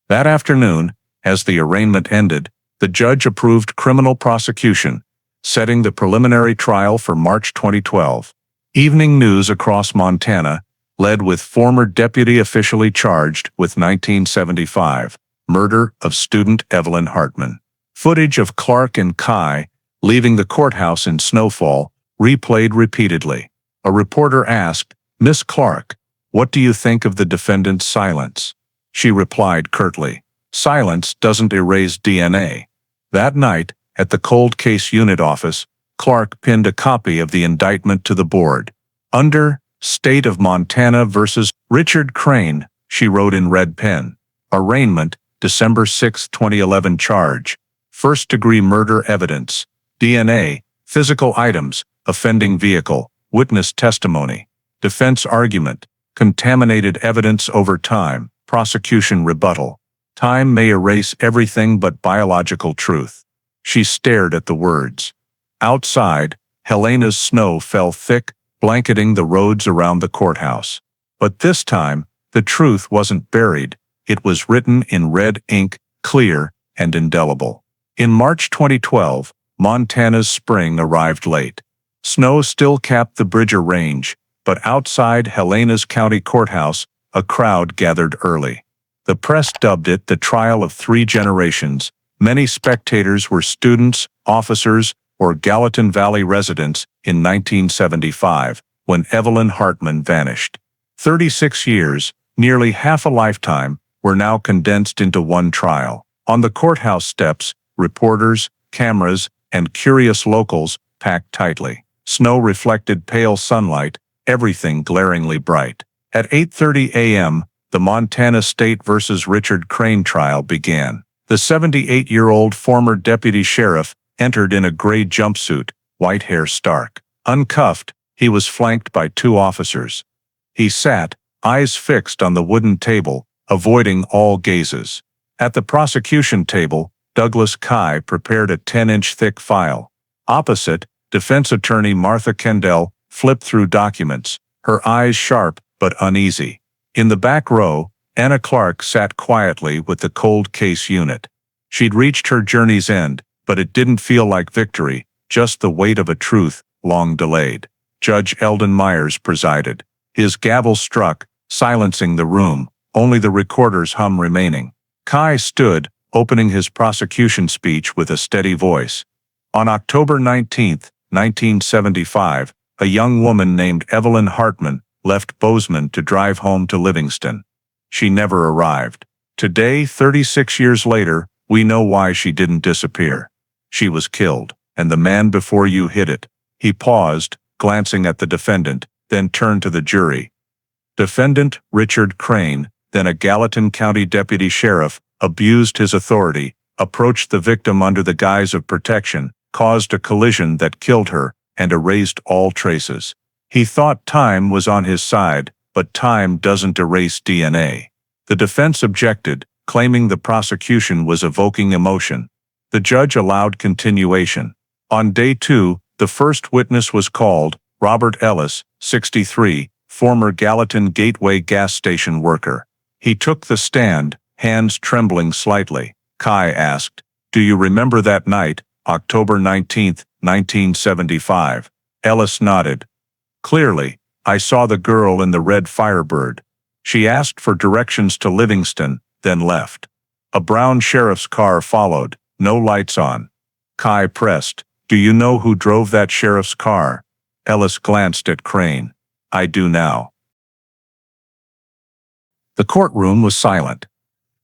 That afternoon, as the arraignment ended, the judge approved criminal prosecution, setting the preliminary trial for March 2012. Evening news across Montana, led with former deputy officially charged with 1975 murder of student Evelyn Hartman. Footage of Clark and Kai leaving the courthouse in snowfall replayed repeatedly. A reporter asked, "Miss Clark, what do you think of the defendant's silence?" She replied curtly, "Silence doesn't erase DNA." That night, at the cold case unit office, Clark pinned a copy of the indictment to the board. Under State of Montana versus Richard Crane, she wrote in red pen. Arraignment, December 6, 2011 charge. First-degree murder evidence. DNA, physical items, offending vehicle, witness testimony. Defense argument, contaminated evidence over time, prosecution rebuttal. Time may erase everything but biological truth. She stared at the words. Outside, Helena's snow fell thick, blanketing the roads around the courthouse. But this time, the truth wasn't buried. It was written in red ink, clear and indelible. In March 2012, Montana's spring arrived late. Snow still capped the Bridger Range, but outside Helena's county courthouse, a crowd gathered early. The press dubbed it the trial of three generations. Many spectators were students, officers, or Gallatin Valley residents in 1975, when Evelyn Hartman vanished. 36 years, nearly half a lifetime, were now condensed into one trial. On the courthouse steps, reporters, cameras, and curious locals packed tightly. Snow reflected pale sunlight, everything glaringly bright. At 8:30 a.m., the Montana State versus Richard Crane trial began. The 78-year-old former deputy sheriff entered in a gray jumpsuit, white hair stark. Uncuffed, he was flanked by two officers. He sat, eyes fixed on the wooden table, avoiding all gazes. At the prosecution table, Douglas Kai prepared a 10-inch thick file. Opposite, defense attorney Martha Kendall flipped through documents, her eyes sharp but uneasy. In the back row, Anna Clark sat quietly with the cold case unit. She'd reached her journey's end, but it didn't feel like victory, just the weight of a truth long delayed. Judge Eldon Myers presided. His gavel struck, silencing the room, only the recorder's hum remaining. Kai stood, opening his prosecution speech with a steady voice. On October 19, 1975, a young woman named Evelyn Hartman left Bozeman to drive home to Livingston. She never arrived. Today, 36 years later, we know why she didn't disappear. She was killed, and the man before you hid it. He paused, glancing at the defendant, then turned to the jury. Defendant Richard Crane, then a Gallatin County deputy sheriff, abused his authority, approached the victim under the guise of protection, caused a collision that killed her, and erased all traces. He thought time was on his side, but time doesn't erase DNA. The defense objected, claiming the prosecution was evoking emotion. The judge allowed continuation. On day 2, the first witness was called, Robert Ellis, 63, former Gallatin Gateway gas station worker. He took the stand, hands trembling slightly. Kai asked, "Do you remember that night, October 19, 1975? Ellis nodded. "Clearly, I saw the girl in the red Firebird. She asked for directions to Livingston, then left. A brown sheriff's car followed, no lights on." Kai pressed, "Do you know who drove that sheriff's car?" Ellis glanced at Crane. "I do now." The courtroom was silent.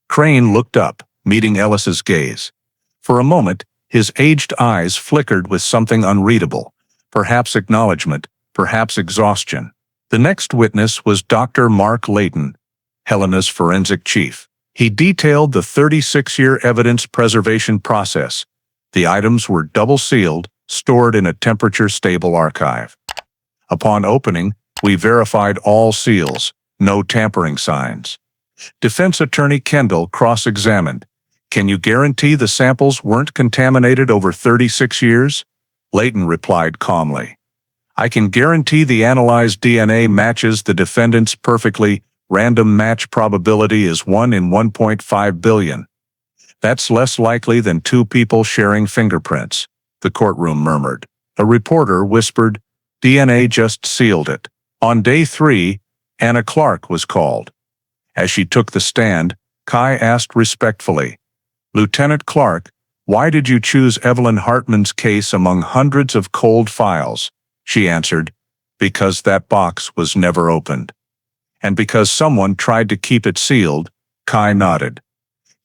Crane looked up, meeting Ellis's gaze. For a moment, his aged eyes flickered with something unreadable, perhaps acknowledgement, perhaps exhaustion. The next witness was Dr. Mark Layton, Helena's forensic chief. He detailed the 36-year evidence preservation process. The items were double-sealed, stored in a temperature-stable archive. Upon opening, we verified all seals, no tampering signs. Defense attorney Kendall cross-examined. "Can you guarantee the samples weren't contaminated over 36 years? Layton replied calmly. "I can guarantee the analyzed DNA matches the defendant's perfectly. Random match probability is 1 in 1.5 billion. That's less likely than 2 people sharing fingerprints," the courtroom murmured. A reporter whispered, "DNA just sealed it." On day 3, Anna Clark was called. As she took the stand, Kai asked respectfully, "Lieutenant Clark, why did you choose Evelyn Hartman's case among hundreds of cold files?" She answered, "Because that box was never opened. And because someone tried to keep it sealed." Kai nodded.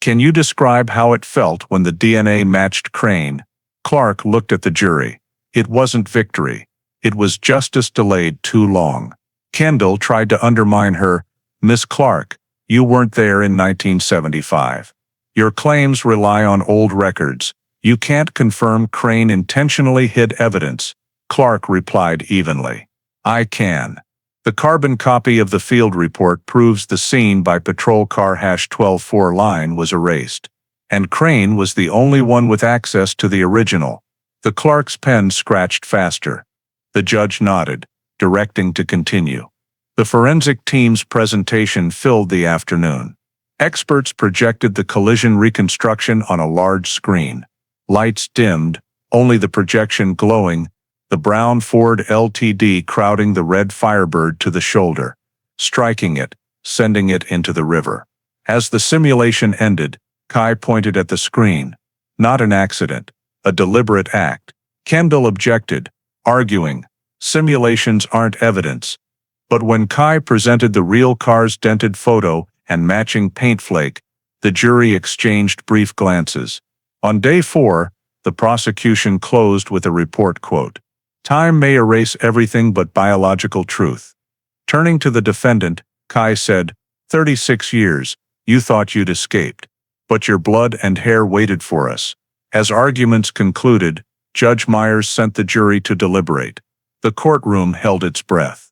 "Can you describe how it felt when the DNA matched Crane?" Clark looked at the jury. It wasn't victory. It was justice delayed too long. Kendall tried to undermine her. "Miss Clark, you weren't there in 1975. Your claims rely on old records. You can't confirm Crane intentionally hid evidence." Clark replied evenly, "I can. The carbon copy of the field report proves the scene by patrol car #124 line was erased. And Crane was the only one with access to the original." The Clark's pen scratched faster. The judge nodded, directing to continue. The forensic team's presentation filled the afternoon. Experts projected the collision reconstruction on a large screen. Lights dimmed, only the projection glowing, the brown Ford LTD crowding the red Firebird to the shoulder, striking it, sending it into the river. As the simulation ended, Kai pointed at the screen. "Not an accident, a deliberate act." Kendall objected, arguing, "Simulations aren't evidence." But when Kai presented the real car's dented photo and matching paint flake, the jury exchanged brief glances. On day 4, the prosecution closed with a report quote, "Time may erase everything but biological truth." Turning to the defendant, Kai said, 36 years, you thought you'd escaped. But your blood and hair waited for us." As arguments concluded, Judge Myers sent the jury to deliberate. The courtroom held its breath.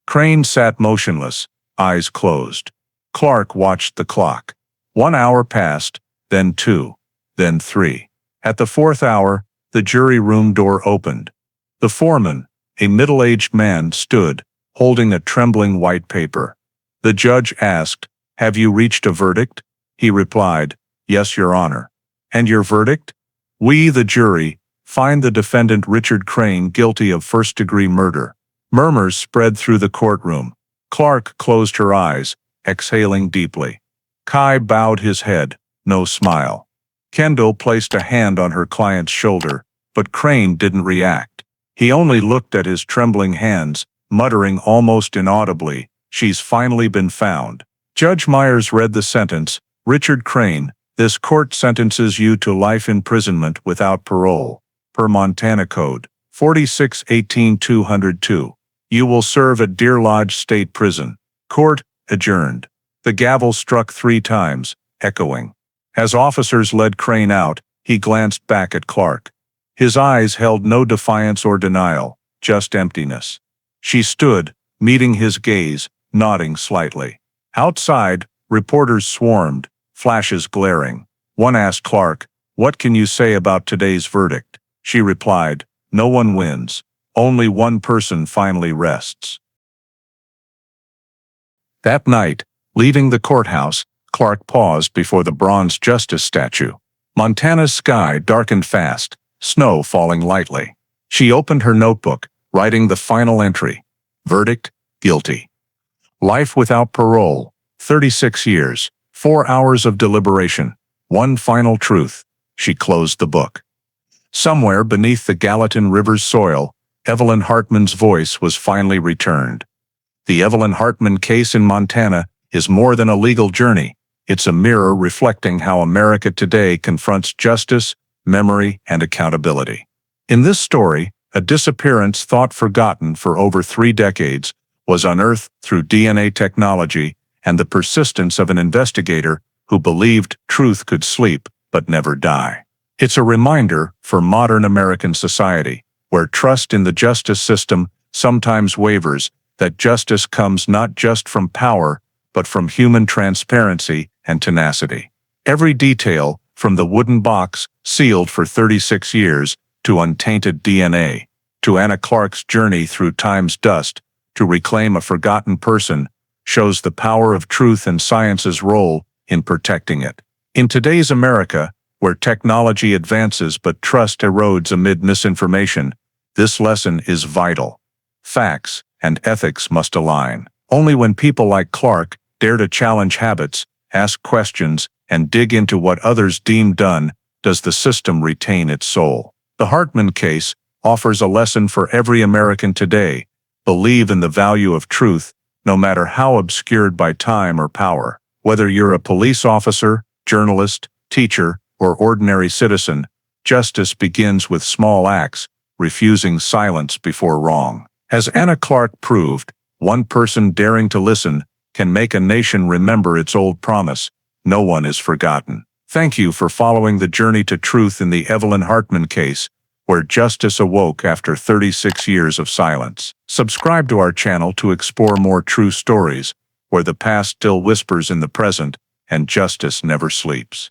Crane sat motionless, eyes closed. Clark watched the clock. 1 hour passed, then 2. then 3. At the 4th hour, the jury room door opened. The foreman, a middle-aged man, stood, holding a trembling white paper. The judge asked, "Have you reached a verdict?" He replied, "Yes, Your Honor." "And your verdict?" "We, the jury, find the defendant Richard Crane guilty of first-degree murder." Murmurs spread through the courtroom. Clark closed her eyes, exhaling deeply. Kai bowed his head, no smile. Kendall placed a hand on her client's shoulder, but Crane didn't react. He only looked at his trembling hands, muttering almost inaudibly, "She's finally been found." Judge Myers read the sentence, "Richard Crane, this court sentences you to life imprisonment without parole. Per Montana Code 46-18-202. You will serve at Deer Lodge State Prison." Court adjourned. The gavel struck 3 times, echoing. As officers led Crane out, he glanced back at Clark. His eyes held no defiance or denial, just emptiness. She stood, meeting his gaze, nodding slightly. Outside, reporters swarmed, flashes glaring. One asked Clark, "What can you say about today's verdict?" She replied, "No one wins. Only one person finally rests." That night, leaving the courthouse, Clark paused before the bronze justice statue. Montana's sky darkened fast, snow falling lightly. She opened her notebook, writing the final entry. Verdict, guilty. Life without parole, 36 years, 4 hours of deliberation, one final truth. She closed the book. Somewhere beneath the Gallatin River's soil, Evelyn Hartman's voice was finally returned. The Evelyn Hartman case in Montana is more than a legal journey. It's a mirror reflecting how America today confronts justice, memory, and accountability. In this story, a disappearance thought forgotten for over 3 decades was unearthed through DNA technology and the persistence of an investigator who believed truth could sleep but never die. It's a reminder for modern American society, where trust in the justice system sometimes wavers, that justice comes not just from power, but from human transparency and tenacity. Every detail, from the wooden box sealed for 36 years, to untainted DNA, to Anna Clark's journey through time's dust to reclaim a forgotten person, shows the power of truth and science's role in protecting it. In today's America, where technology advances but trust erodes amid misinformation, this lesson is vital. Facts and ethics must align. Only when people like Clark dare to challenge habits, ask questions, and dig into what others deem done, does the system retain its soul. The Hartman case offers a lesson for every American today. Believe in the value of truth, no matter how obscured by time or power. Whether you're a police officer, journalist, teacher, or ordinary citizen, justice begins with small acts, refusing silence before wrong. As Anna Clark proved, one person daring to listen can make a nation remember its old promise: no one is forgotten. Thank you for following the journey to truth in the Evelyn Hartman case, where justice awoke after 36 years of silence. Subscribe to our channel to explore more true stories, where the past still whispers in the present and justice never sleeps.